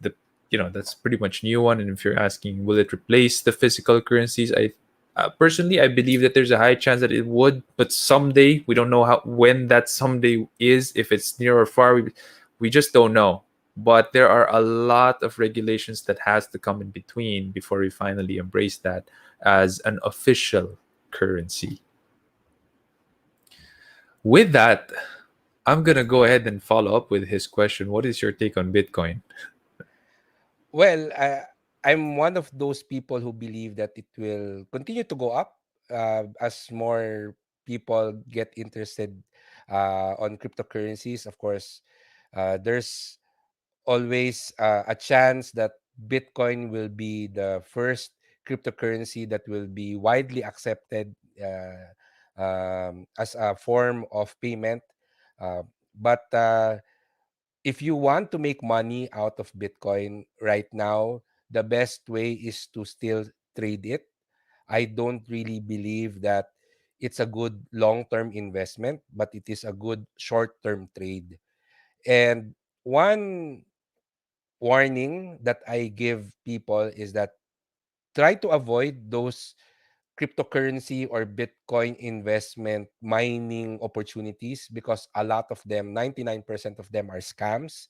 pretty much new one. And if you're asking, will it replace the physical currencies? I personally, I believe that there's a high chance that it would, but someday we don't know how when that someday is. If it's near or far, we just don't know. But there are a lot of regulations that has to come in between before we finally embrace that as an official currency. With that, I'm gonna go ahead and follow up with his question. What is your take on Bitcoin? Well, I'm one of those people who believe that it will continue to go up as more people get interested on cryptocurrencies. Of course, there's always a chance that Bitcoin will be the first cryptocurrency that will be widely accepted as a form of payment. But if you want to make money out of Bitcoin right now, the best way is to still trade it. I don't really believe that it's a good long term investment, but it is a good short term trade. And one warning that I give people is that try to avoid those cryptocurrency or Bitcoin investment mining opportunities because a lot of them, 99% of them, are scams.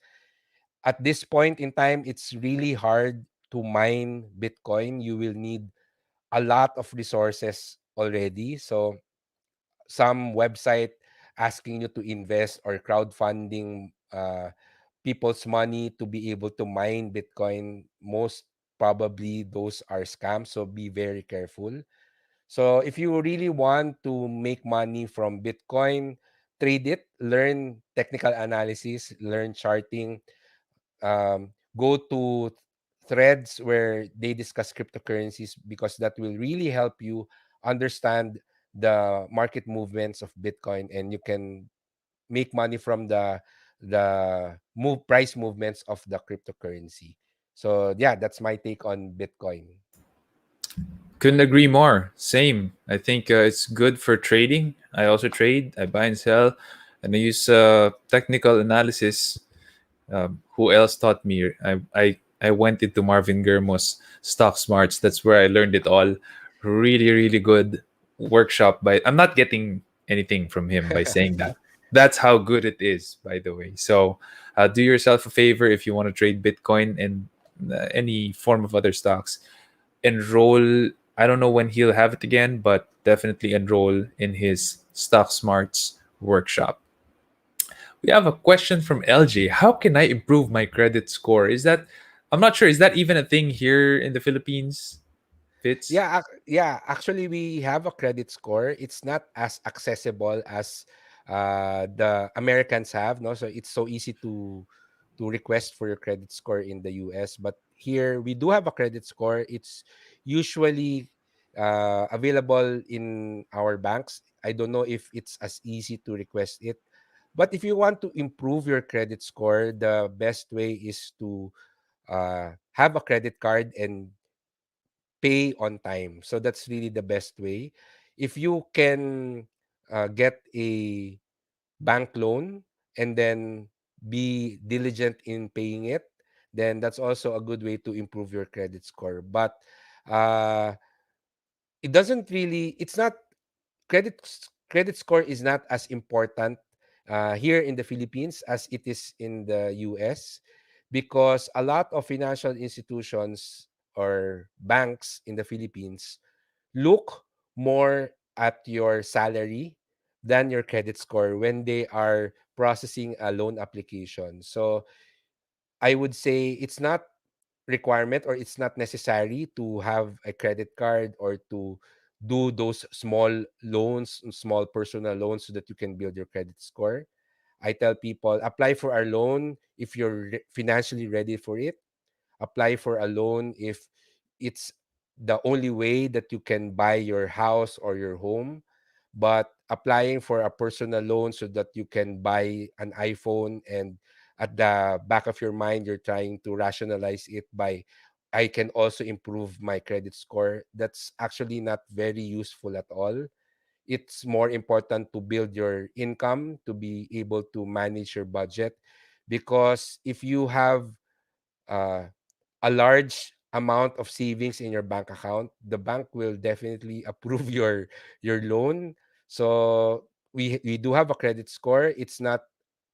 At this point in time, it's really hard to mine Bitcoin. You will need a lot of resources already. So some website asking you to invest or crowdfunding people's money to be able to mine Bitcoin, most probably those are scams. So be very careful. So if you really want to make money from Bitcoin, trade it, learn technical analysis, learn charting, go to threads where they discuss cryptocurrencies because that will really help you understand the market movements of Bitcoin, and you can make money from the move price movements of the cryptocurrency. So yeah, that's my take on Bitcoin. Couldn't agree more. Same. I think it's good for trading. I also trade. I buy and sell, and I use technical analysis. Who else taught me? I went into Marvin Germo's Stock Smarts. That's where I learned it all. Really, really good workshop. By I'm not getting anything from him by saying that. That's how good it is, by the way. So, do yourself a favor if you want to trade Bitcoin and any form of other stocks. Enroll. I don't know when he'll have it again, but definitely enroll in his Stock Smarts workshop. We have a question from LJ. How can I improve my credit score? I'm not sure. Is that even a thing here in the Philippines? Fits? Yeah, actually we have a credit score. It's not as accessible as the Americans have, no? So it's so easy to request for your credit score in the US, but here we do have a credit score. It's usually available in our banks. I don't know if it's as easy to request it. But if you want to improve your credit score, the best way is to have a credit card and pay on time. So that's really the best way. If you can get a bank loan and then be diligent in paying it, then that's also a good way to improve your credit score. But uh, it doesn't really, it's not, credit score is not as important here in the Philippines as it is in the US because a lot of financial institutions or banks in the Philippines look more at your salary than your credit score when they are processing a loan application. So I would say it's not requirement, or it's not necessary to have a credit card or to do those small loans, small personal loans, so that you can build your credit score. I tell people, apply for our loan if you're financially ready for it. Apply for a loan if it's the only way that you can buy your house or your home. But applying for a personal loan so that you can buy an iPhone, and at the back of your mind you're trying to rationalize it by, I can also improve my credit score, that's actually not very useful at all. It's more important to build your income to be able to manage your budget, because if you have uh, a large amount of savings in your bank account, the bank will definitely approve your loan. So we do have a credit score. It's not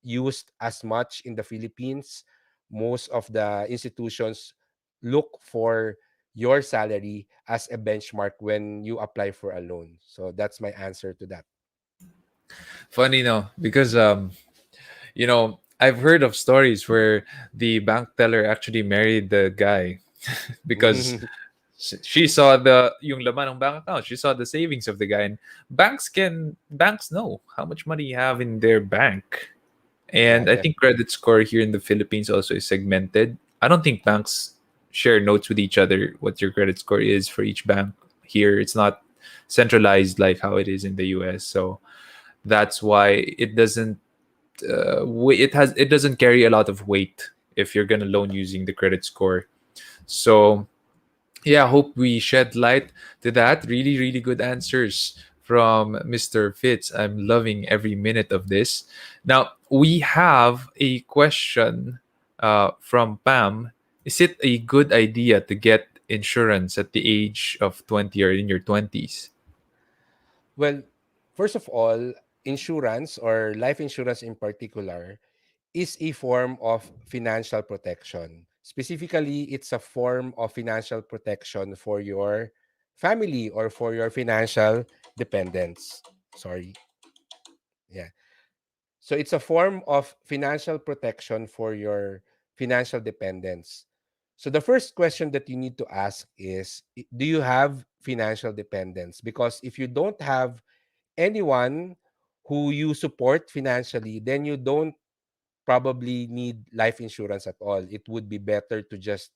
used as much in the Philippines. Most of the institutions look for your salary as a benchmark when you apply for a loan. So that's my answer to that. Funny, no, because I've heard of stories where the bank teller actually married the guy because she saw the yung laman ng bank account. She saw the savings of the guy, and banks know how much money you have in their bank. Yeah, And I think credit score here in the Philippines also is segmented. I don't think banks share notes with each other what your credit score is for each bank. Here it's not centralized like how it is in the US. So that's why it doesn't it doesn't carry a lot of weight if you're going to loan using the credit score. So yeah, hope we shed light to that. Really, really good answers from Mr. Fitz. I'm loving every minute of this. Now, we have a question from Pam. Is it a good idea to get insurance at the age of 20 or in your 20s? well, first of all, insurance, or life insurance in particular, is a form of financial protection. Specifically, it's a form of financial protection for your family or for your financial dependents. Sorry. Yeah. So it's a form of financial protection for your financial dependents. So the first question that you need to ask is, do you have financial dependents? Because if you don't have anyone who you support financially, then you don't probably need life insurance at all. It would be better to just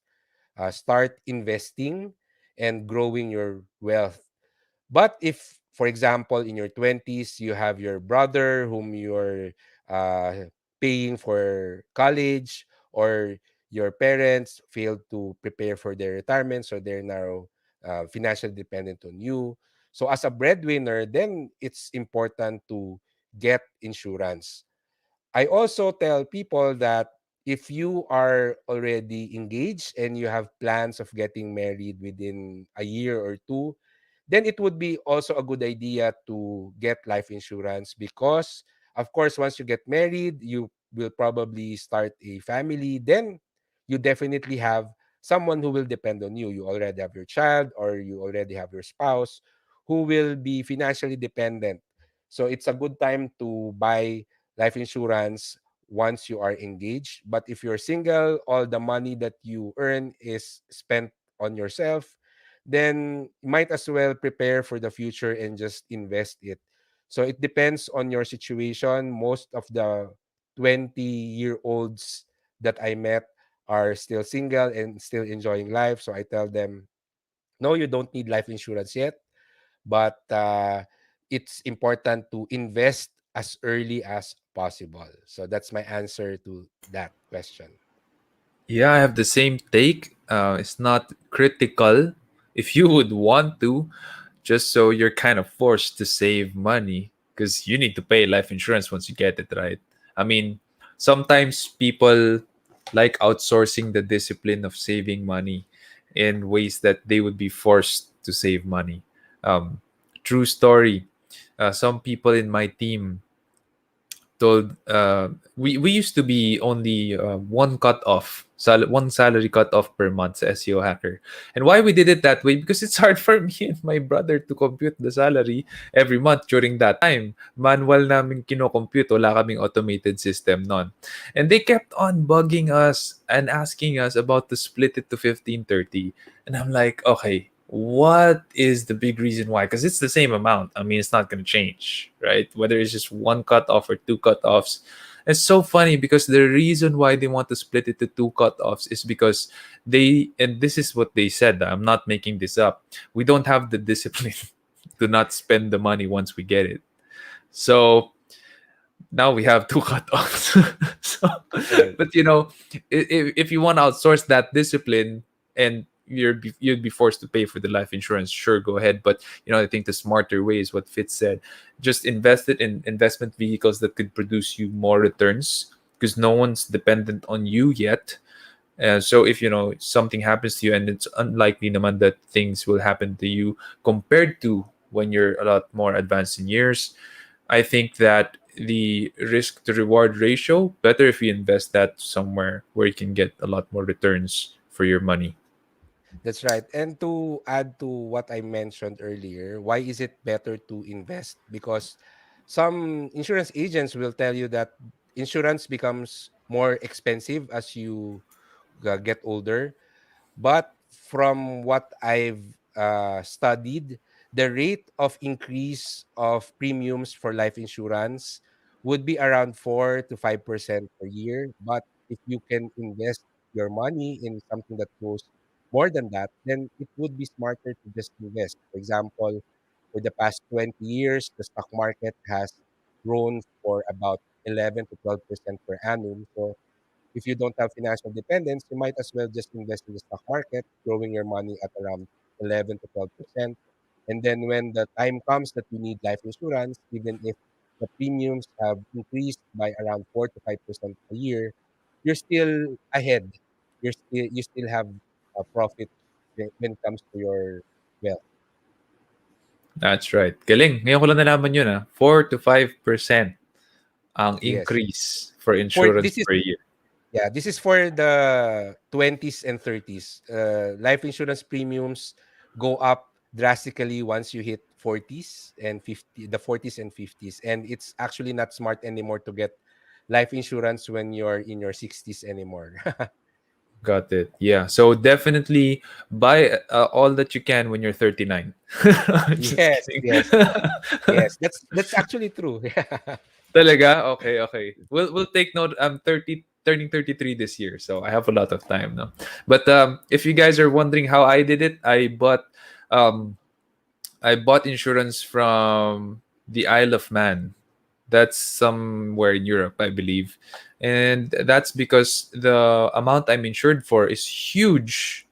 start investing and growing your wealth. But if, for example, in your 20s, you have your brother whom you're uh, paying for college, or your parents failed to prepare for their retirement, so they're now financially dependent on you. So, as a breadwinner, then it's important to get insurance. I also tell people that if you are already engaged and you have plans of getting married within a year or two, then it would be also a good idea to get life insurance, because, of course, once you get married, you will probably start a family. Then you definitely have someone who will depend on you. You already have your child, or you already have your spouse who will be financially dependent. So it's a good time to buy life insurance once you are engaged. But if you're single, all the money that you earn is spent on yourself, then you might as well prepare for the future and just invest it. So it depends on your situation. Most of the 20-year-olds that I met are still single and still enjoying life. So I tell them, no, you don't need life insurance yet, but it's important to invest as early as possible. So that's my answer to that question. Yeah, I have the same take. It's not critical if you would want to, just so you're kind of forced to save money because you need to pay life insurance once you get it, right? I mean, sometimes people like outsourcing the discipline of saving money in ways that they would be forced to save money. True story. Some people in my team told we used to be only one cut off one salary cut off per month sa SEO hacker. And why we did it that way, because it's hard for me and my brother to compute the salary every month. During that time, manual namin kino-compute, wala kaming automated system non. And they kept on bugging us and asking us about to split it to 15/30. And I'm like, okay, what is the big reason why? Because it's the same amount. I mean, it's not going to change, right? Whether it's just one cutoff or two cutoffs. It's so funny because the reason why they want to split it to two cutoffs is because and this is what they said, I'm not making this up, we don't have the discipline to not spend the money once we get it. So now we have two cutoffs. So, Right. but if you want to outsource that discipline and you'd be forced to pay for the life insurance, sure, go ahead. But I think the smarter way is what Fitz said: just invest it in investment vehicles that could produce you more returns, because no one's dependent on you yet. So if something happens to you, and it's unlikely naman that things will happen to you compared to when you're a lot more advanced in years, I think that the risk to reward ratio, better if you invest that somewhere where you can get a lot more returns for your money. That's right. And to add to what I mentioned earlier, why is it better to invest? Because some insurance agents will tell you that insurance becomes more expensive as you get older. But from what I've studied, the rate of increase of premiums for life insurance would be around 4 to 5% per year. But if you can invest your money in something that goes more than that, then it would be smarter to just invest. For example, for the past 20 years, the stock market has grown for about 11 to 12% per annum. So if you don't have financial dependence, you might as well just invest in the stock market, growing your money at around 11 to 12%. And then when the time comes that you need life insurance, even if the premiums have increased by around 4 to 5% a year, you're still ahead. You still have a profit when it comes to your wealth. That's right. Galing. Ngayon ko lang nalaman yun, 4 to 5% ang Yes. increase for For insurance this is per year. Yeah, this is for the 20s and 30s. Life insurance premiums go up drastically once you hit 40s and 50, the 40s and 50s. And it's actually not smart anymore to get life insurance when you're in your 60s anymore. Got it. Yeah. So definitely buy all that you can when you're 39. Just Yes, kidding. yes, yes. That's actually true. Talaga? Okay, okay. We'll take note. I'm 30, turning 33 this year, so I have a lot of time now. But if you guys are wondering how I did it, um I bought insurance from the Isle of Man. That's somewhere in Europe, I believe. And that's because the amount I'm insured for is huge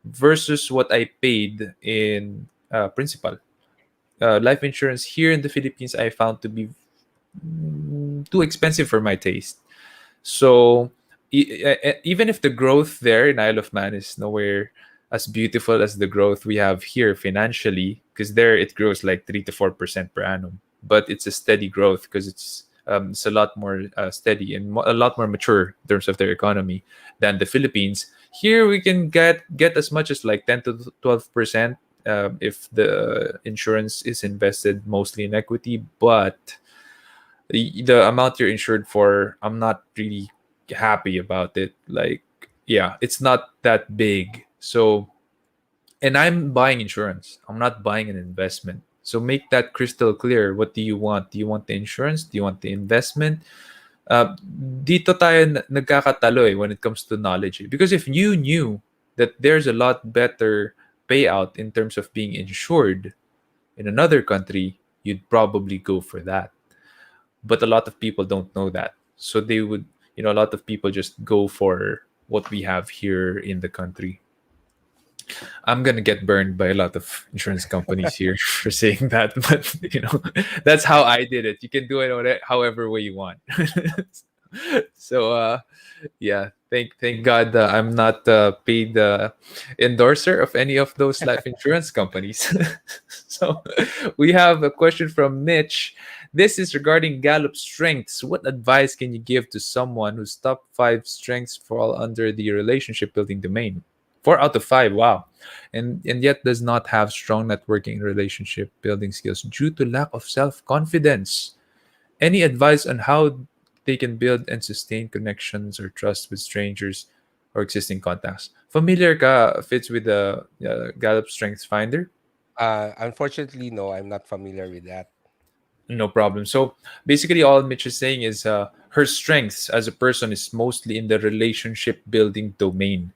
versus what I paid in principal. Life insurance here in the Philippines, I found to be too expensive for my taste. So even if the growth there in Isle of Man is nowhere as beautiful as the growth we have here financially, because there it grows like 3 to 4% per annum, but it's a steady growth because it's a lot more steady and a lot more mature in terms of their economy than the Philippines. Here we can get as much as like 10 to 12%, if the insurance is invested mostly in equity, but the amount you're insured for, I'm not really happy about it. Like, yeah, it's not that big. So, and I'm buying insurance. I'm not buying an investment. So make that crystal clear. What do you want? Do you want the insurance? Do you want the investment? Dito tayo nagkakatalo when it comes to knowledge. Because if you knew that there's a lot better payout in terms of being insured in another country, you'd probably go for that. But a lot of people don't know that, so they would, a lot of people just go for what we have here in the country. I'm gonna get burned by a lot of insurance companies here for saying that, but that's how I did it. You can do it however way you want. So yeah, Thank God I'm not paid endorser of any of those life insurance companies. So we have a question from Mitch. This is regarding Gallup strengths. What advice can you give to someone whose top five strengths fall under the relationship building domain? 4 out of 5, wow. And yet does not have strong networking relationship building skills due to lack of self confidence. Any advice on how they can build and sustain connections or trust with strangers or existing contacts? Familiar ka, Fits, with the Gallup Strengths Finder? Unfortunately, no, I'm not familiar with that. No problem. So basically, all Mitch is saying is her strengths as a person is mostly in the relationship building domain.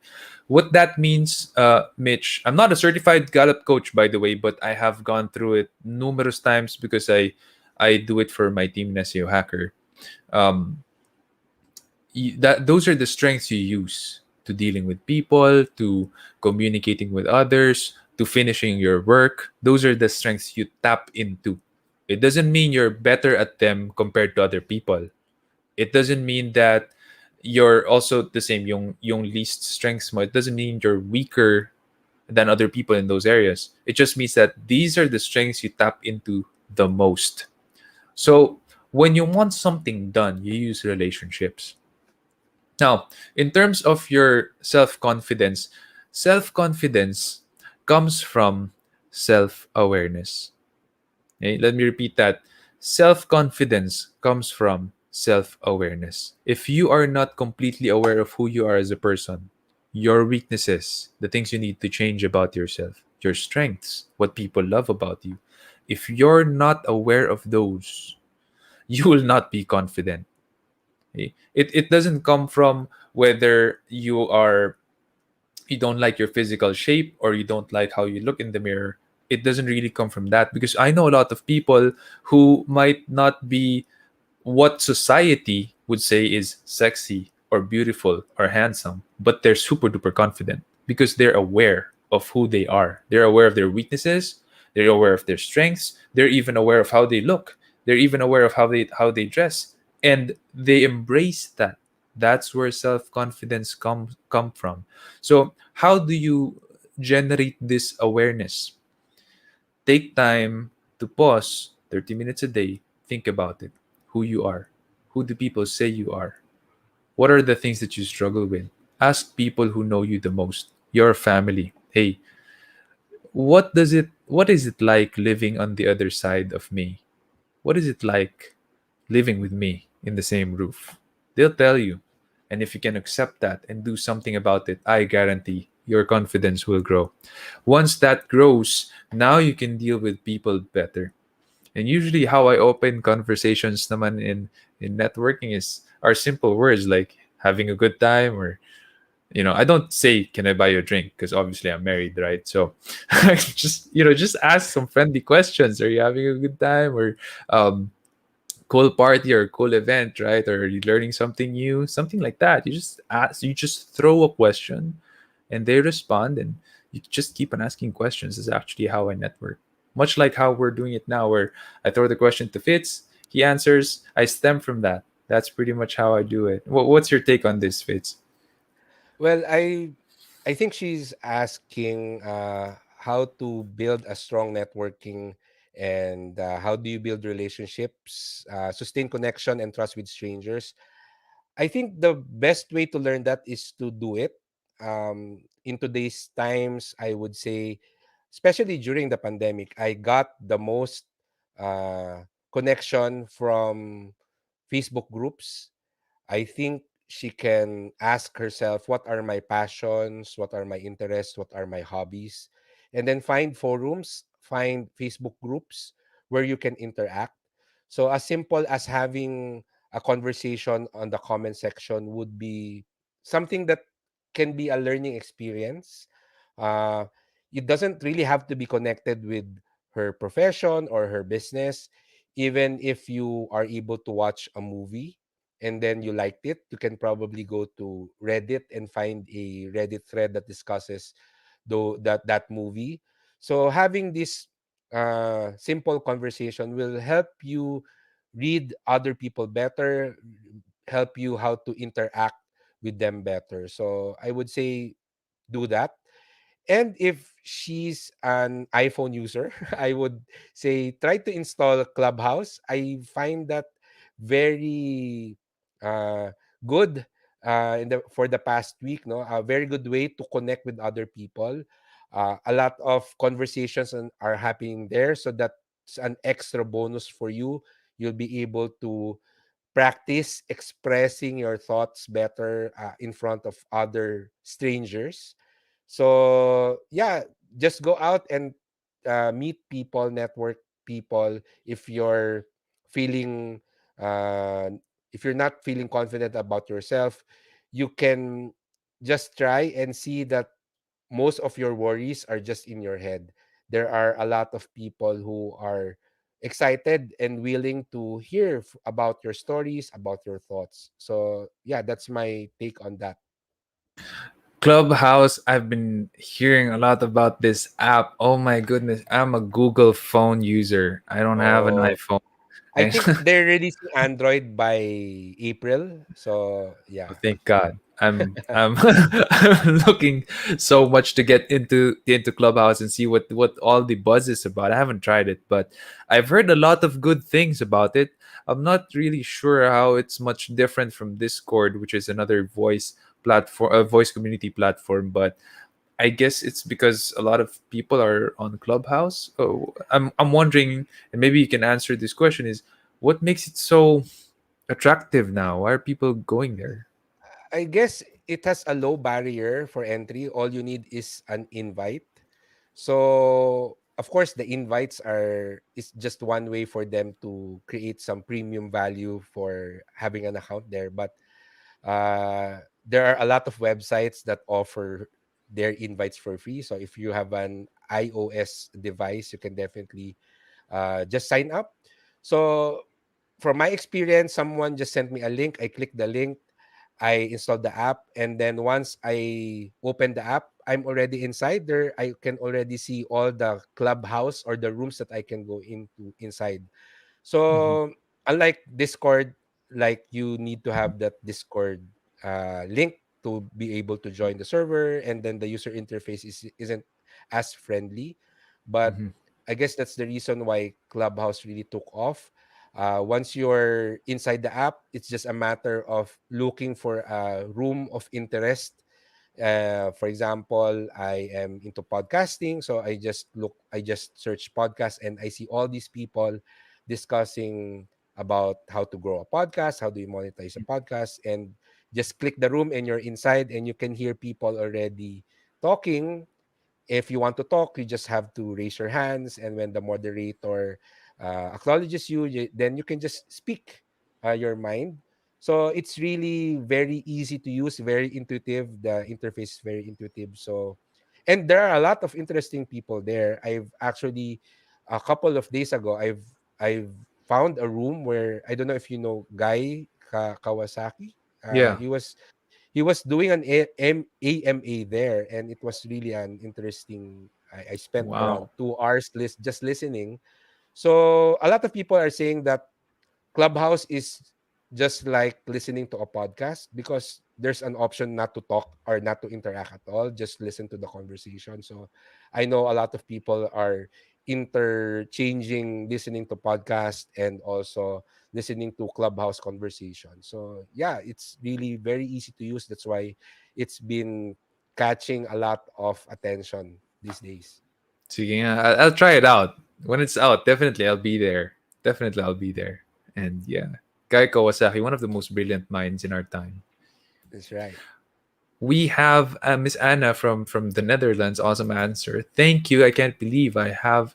What that means, Mitch, I'm not a certified Gallup coach, by the way, but I have gone through it numerous times because I do it for my team in SEO Hacker. Um, that those are the strengths you use to dealing with people, to communicating with others, to finishing your work. Those are the strengths you tap into. It doesn't mean you're better at them compared to other people. It doesn't mean that you're also the same yung least strengths mo. It doesn't mean you're weaker than other people in those areas. It just means that these are the strengths you tap into the most. So when you want something done, you use relationships. Now, in terms of your self confidence comes from self awareness. Okay, let me repeat that. Self confidence comes from self awareness. If you are not completely aware of who you are as a person, your weaknesses, the things you need to change about yourself, your strengths, what people love about you, if you're not aware of those, you will not be confident. It doesn't come from whether you don't like your physical shape or you don't like how you look in the mirror. It doesn't really come from that, because I know a lot of people who might not be what society would say is sexy or beautiful or handsome, but they're super duper confident because they're aware of who they are. They're aware of their weaknesses, they're aware of their strengths, they're even aware of how they look, they're even aware of how they dress, and they embrace that. That's where self-confidence come from. So how do you generate this awareness? Take time to pause 30 minutes a day, think about it. Who you are. Who do people say you are? What are the things that you struggle with? Ask people who know you the most, your family. Hey, what is it like living on the other side of me? What is it like living with me in the same roof? They'll tell you. And if you can accept that and do something about it, I guarantee your confidence will grow. Once that grows, now you can deal with people better. And usually how I open conversations naman in networking is are simple words like having a good time, or I don't say can I buy you a drink because obviously I'm married, right? So just ask some friendly questions. Are you having a good time, or um cool party or cool event, right? Or are you learning something new? Something like that. You just throw a question and they respond, and you just keep on asking questions. Is actually how I network. Much like how we're doing it now, where I throw the question to Fitz, he answers, I stem from that. That's pretty much how I do it. What's your take on this, Fitz? Well, I think she's asking how to build a strong networking, and how do you build relationships, sustain connection and trust with strangers. I think the best way to learn that is to do it. In today's times, I would say, especially during the pandemic, I got the most uh, connection from Facebook groups. I think she can ask herself, what are my passions, what are my interests, what are my hobbies, and then find forums, find Facebook groups where you can interact. So as simple as having a conversation on the comment section would be something that can be a learning experience. Uh, it doesn't really have to be connected with her profession or her business. Even if you are able to watch a movie and then you liked it, you can probably go to Reddit and find a Reddit thread that discusses that movie. So having this simple conversation will help you read other people better, help you how to interact with them better. So I would say do that. And if she's an iPhone user, I would say try to install Clubhouse. I find that very uh, good for the past week. No, a very good way to connect with other people. A lot of conversations are happening there, so that's an extra bonus for you. You'll be able to practice expressing your thoughts better in front of other strangers. So yeah, just go out and meet people, network people. If you're feeling, uh, if you're not feeling confident about yourself, you can just try and see that most of your worries are just in your head. There are a lot of people who are excited and willing to hear about your stories, about your thoughts. So, yeah, that's my take on that. Clubhouse, I've been hearing a lot about this app. Oh my goodness, I'm a Google phone user. I don't have an Oh, iPhone. I And think they're releasing Android by April. So, oh, yeah. thank God. I'm I'm looking so much to get into Clubhouse and see what all the buzz is about. I haven't tried it, but I've heard a lot of good things about it. I'm not really sure how it's much different from Discord, which is another voice platform, a voice community platform, but I guess it's because a lot of people are on Clubhouse. Oh, I'm wondering, and maybe you can answer this question: is what makes it so attractive now? Why are people going there? I guess it has a low barrier for entry. All you need is an invite. So, of course, the invites are is just one way for them to create some premium value for having an account there. But there are a lot of websites that offer their invites for free. So if you have an iOS device, you can definitely just sign up. So from my experience, someone just sent me a link. I clicked the link. I installed the app, and then once I open the app, I'm already inside there. I can already see all the clubhouse or the rooms that I can go into inside. Mhm, So unlike Discord, like you need to have that Discord link to be able to join the server, and then the user interface isn't as friendly. But mhm. I guess that's the reason why Clubhouse really took off. Once you're inside the app, it's just a matter of looking for a room of interest. For example, I am into podcasting, so I just search podcast, and I see all these people discussing about how to grow a podcast, how do you monetize a podcast, and just click the room and you're inside and you can hear people already talking. If you want to talk, you just have to raise your hands, and when the moderator acknowledges you, then you can just speak your mind. So it's really very easy to use, very intuitive. The interface is very intuitive. So, and there are a lot of interesting people there. I've actually a couple of days ago, I've found a room where I don't know if you know Guy Kawasaki. Yeah. He was doing an AMA there, and it was really an interesting. I spent around Wow. 2 hours just listening. So a lot of people are saying that Clubhouse is just like listening to a podcast because there's an option not to talk or not to interact at all, just listen to the conversation. So I know a lot of people are interchanging listening to podcast and also listening to Clubhouse conversation. So yeah, it's really very easy to use. That's why it's been catching a lot of attention these days. Sige nga, I'll try it out. When it's out, definitely I'll be there. Definitely I'll be there. And yeah, Guy Kawasaki, one of the most brilliant minds in our time. That's right. We have Miss Anna from the Netherlands. Awesome answer. Thank you. I can't believe I have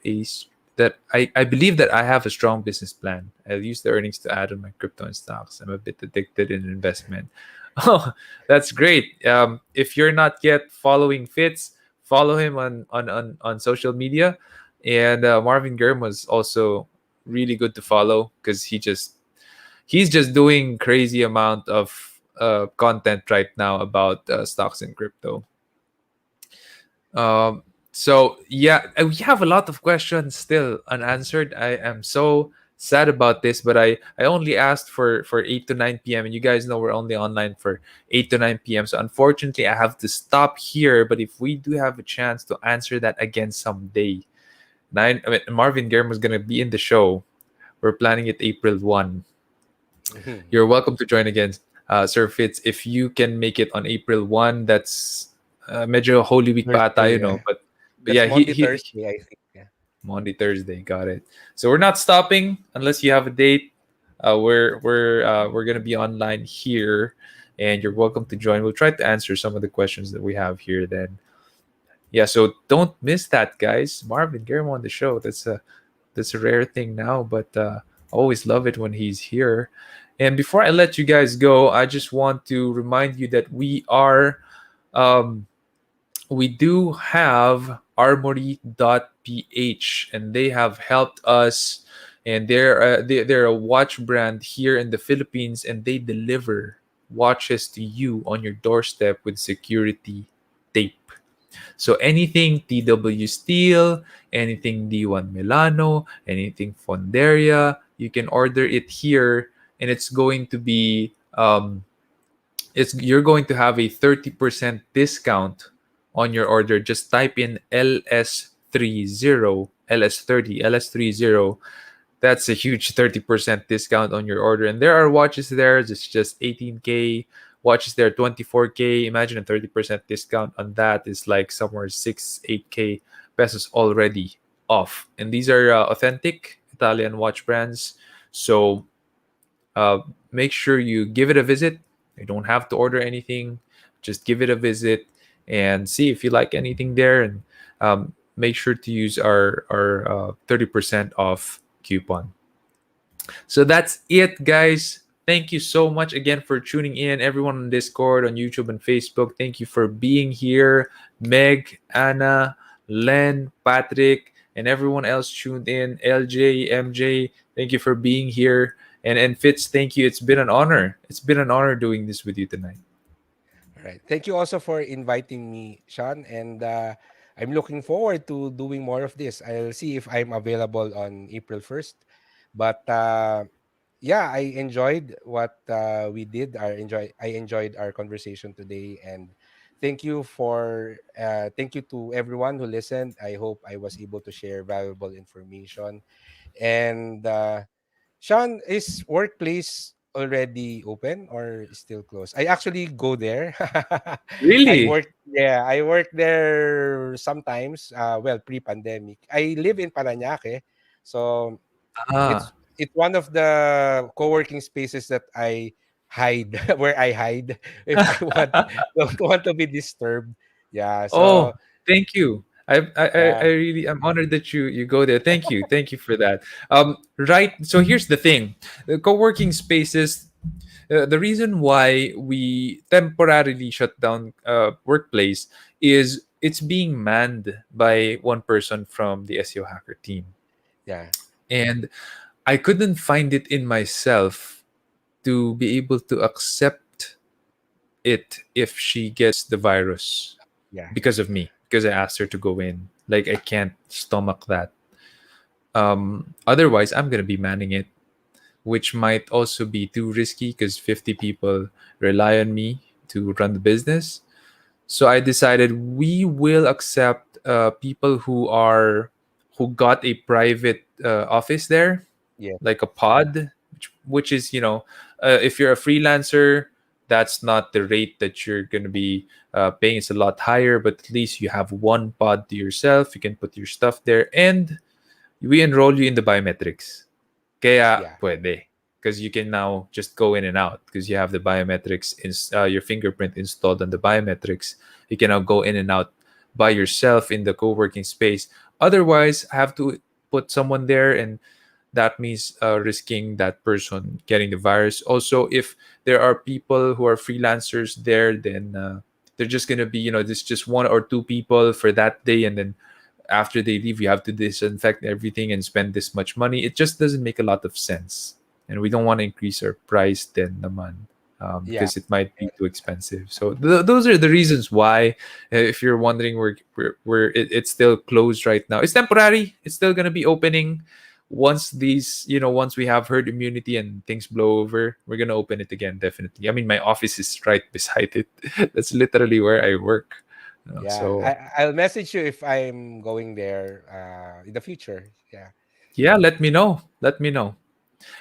that I believe that I have a strong business plan. I'll use the earnings to add on my crypto and stocks. I'm a bit addicted in investment. Oh, that's great. If you're not yet following Fitz, follow him on social media. And Marvin Gurm was also really good to follow because he's just doing crazy amount of content right now about stocks and crypto. So yeah, we have a lot of questions still unanswered. I am so sad about this, but I only asked for 8 to 9 p.m. and you guys know we're only online for 8 to 9 p.m. So unfortunately, I have to stop here. But if we do have a chance to answer that again someday, Marvin Guerrero is gonna be in the show. We're planning it April 1. Mhm. You're welcome to join again, Sir Fitz. If you can make it on April 1, that's medyo Holy Week pa ata, Thursday, yeah. but That's yeah, Monday, Thursday, I think. Yeah. Monday, Thursday. Got it. So we're not stopping unless you have a date. We're gonna be online here, and you're welcome to join. We'll try to answer some of the questions that we have here. Then, yeah. So don't miss that, guys. Marvin Guerrero on the show. That's a rare thing now, but always love it when he's here. And before I let you guys go, I just want to remind you that um, we do have armory.ph and they have helped us, and they're a watch brand here in the Philippines, and they deliver watches to you on your doorstep with security tape. So anything TW Steel, anything D1 Milano, anything Fonderia, you can order it here, and it's going to be it's you're going to have a 30% discount on your order. Just type in LS30, LS30, LS30. That's a huge 30% discount on your order. And there are watches there, just 18K, watches there 24K. Imagine a 30% discount on that is like somewhere 6, 8K pesos already off. And these are authentic Italian watch brands. So uh, make sure you give it a visit. You don't have to order anything. Just give it a visit and see if you like anything there. And make sure to use our 30% off coupon. So that's it, guys. Thank you so much again for tuning in. Everyone on Discord, on YouTube, and Facebook, thank you for being here. Meg, Anna, Len, Patrick, and everyone else tuned in. LJ, MJ, thank you for being here. And Fitz, thank you. It's been an honor. It's been an honor doing this with you tonight. All right. Thank you also for inviting me, Sean. And I'm looking forward to doing more of this. I'll see if I'm available on April 1st. But yeah, I enjoyed what we did. I enjoyed our conversation today. And thank you to everyone who listened. I hope I was able to share valuable information. And Sean, is workplace already open or still closed? I actually go there. Really? I work there sometimes. Well, pre-pandemic. I live in Parañaque, so Ah. it's one of the co-working spaces that I hide where I hide if I don't want to be disturbed. Yeah, Oh, so thank you. I yeah, really I'm honored that you go there. Thank you for that. Right. So here's the thing: the co-working spaces. The reason why we temporarily shut down workplace is it's being manned by one person from the SEO hacker team, yeah, and I couldn't find it in myself to be able to accept it if she gets the virus yeah, because of me, because I asked her to go in. Like I can't stomach that. Otherwise, I'm gonna be manning it, which might also be too risky because 50 people rely on me to run the business. So I decided we will accept people who got a private office there, yeah, like a pod, which is if you're a freelancer, that's not the rate that you're going to be paying. It's a lot higher, but at least you have one pod to yourself. You can put your stuff there, and we enroll you in the biometrics. Kaya yeah, pwede. Because you can now just go in and out because you have the biometrics, your fingerprint installed on the biometrics. You can now go in and out by yourself in the co-working space. Otherwise, I have to put someone there, and that means risking that person getting the virus. Also, if there are people who are freelancers there, then they're just gonna be, this just one or two people for that day, and then after they leave, you have to disinfect everything and spend this much money. It just doesn't make a lot of sense, and we don't want to increase our price then naman. yeah. Because it might be too expensive. So those are the reasons why. If you're wondering, it's still closed right now. It's temporary. It's still gonna be opening. once these, once we have herd immunity and things blow over, we're gonna open it again, definitely. I mean, my office is right beside it. That's literally where I work. Yeah, So I'll message you if I'm going there in the future. Yeah. yeah, let me know. Let me know.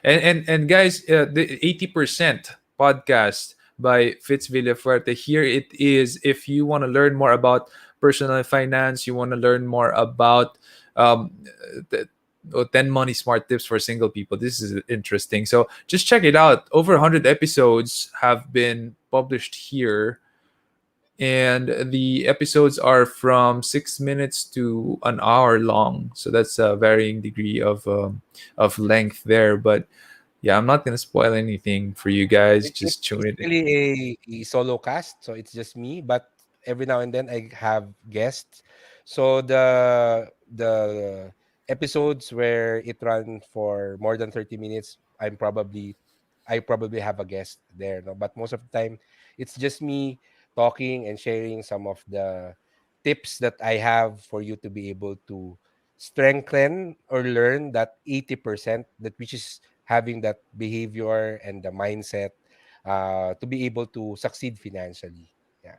And guys, the 80% podcast by Fitz Villafuerte. Here it is. If you want to learn more about personal finance, you want to learn more about um, the 10 money smart tips for single people. This is interesting. So just check it out. Over 100 episodes have been published here, and the episodes are from 6 minutes to an hour long. So that's a varying degree of length there. But yeah, I'm not gonna spoil anything for you guys. It's Just tune it. basically a solo cast, so it's just me. But every now and then I have guests. So the episodes where it runs for more than 30 minutes, I probably have a guest there. No, but most of the time it's just me talking and sharing some of the tips that I have for you to be able to strengthen or learn that 80%, that which is having that behavior and the mindset to be able to succeed financially. Yeah.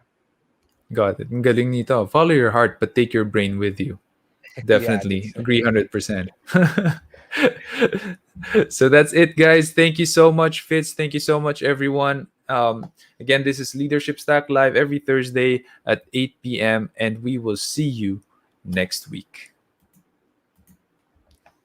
Got it. Ang galing nito. Follow your heart, but take your brain with you. Yeah, Definitely that's agree 100%. So that's it, guys. Thank you so much, Fitz. Thank you so much, everyone. Again, this is Leadership Stack live every Thursday at 8 p.m., and we will see you next week.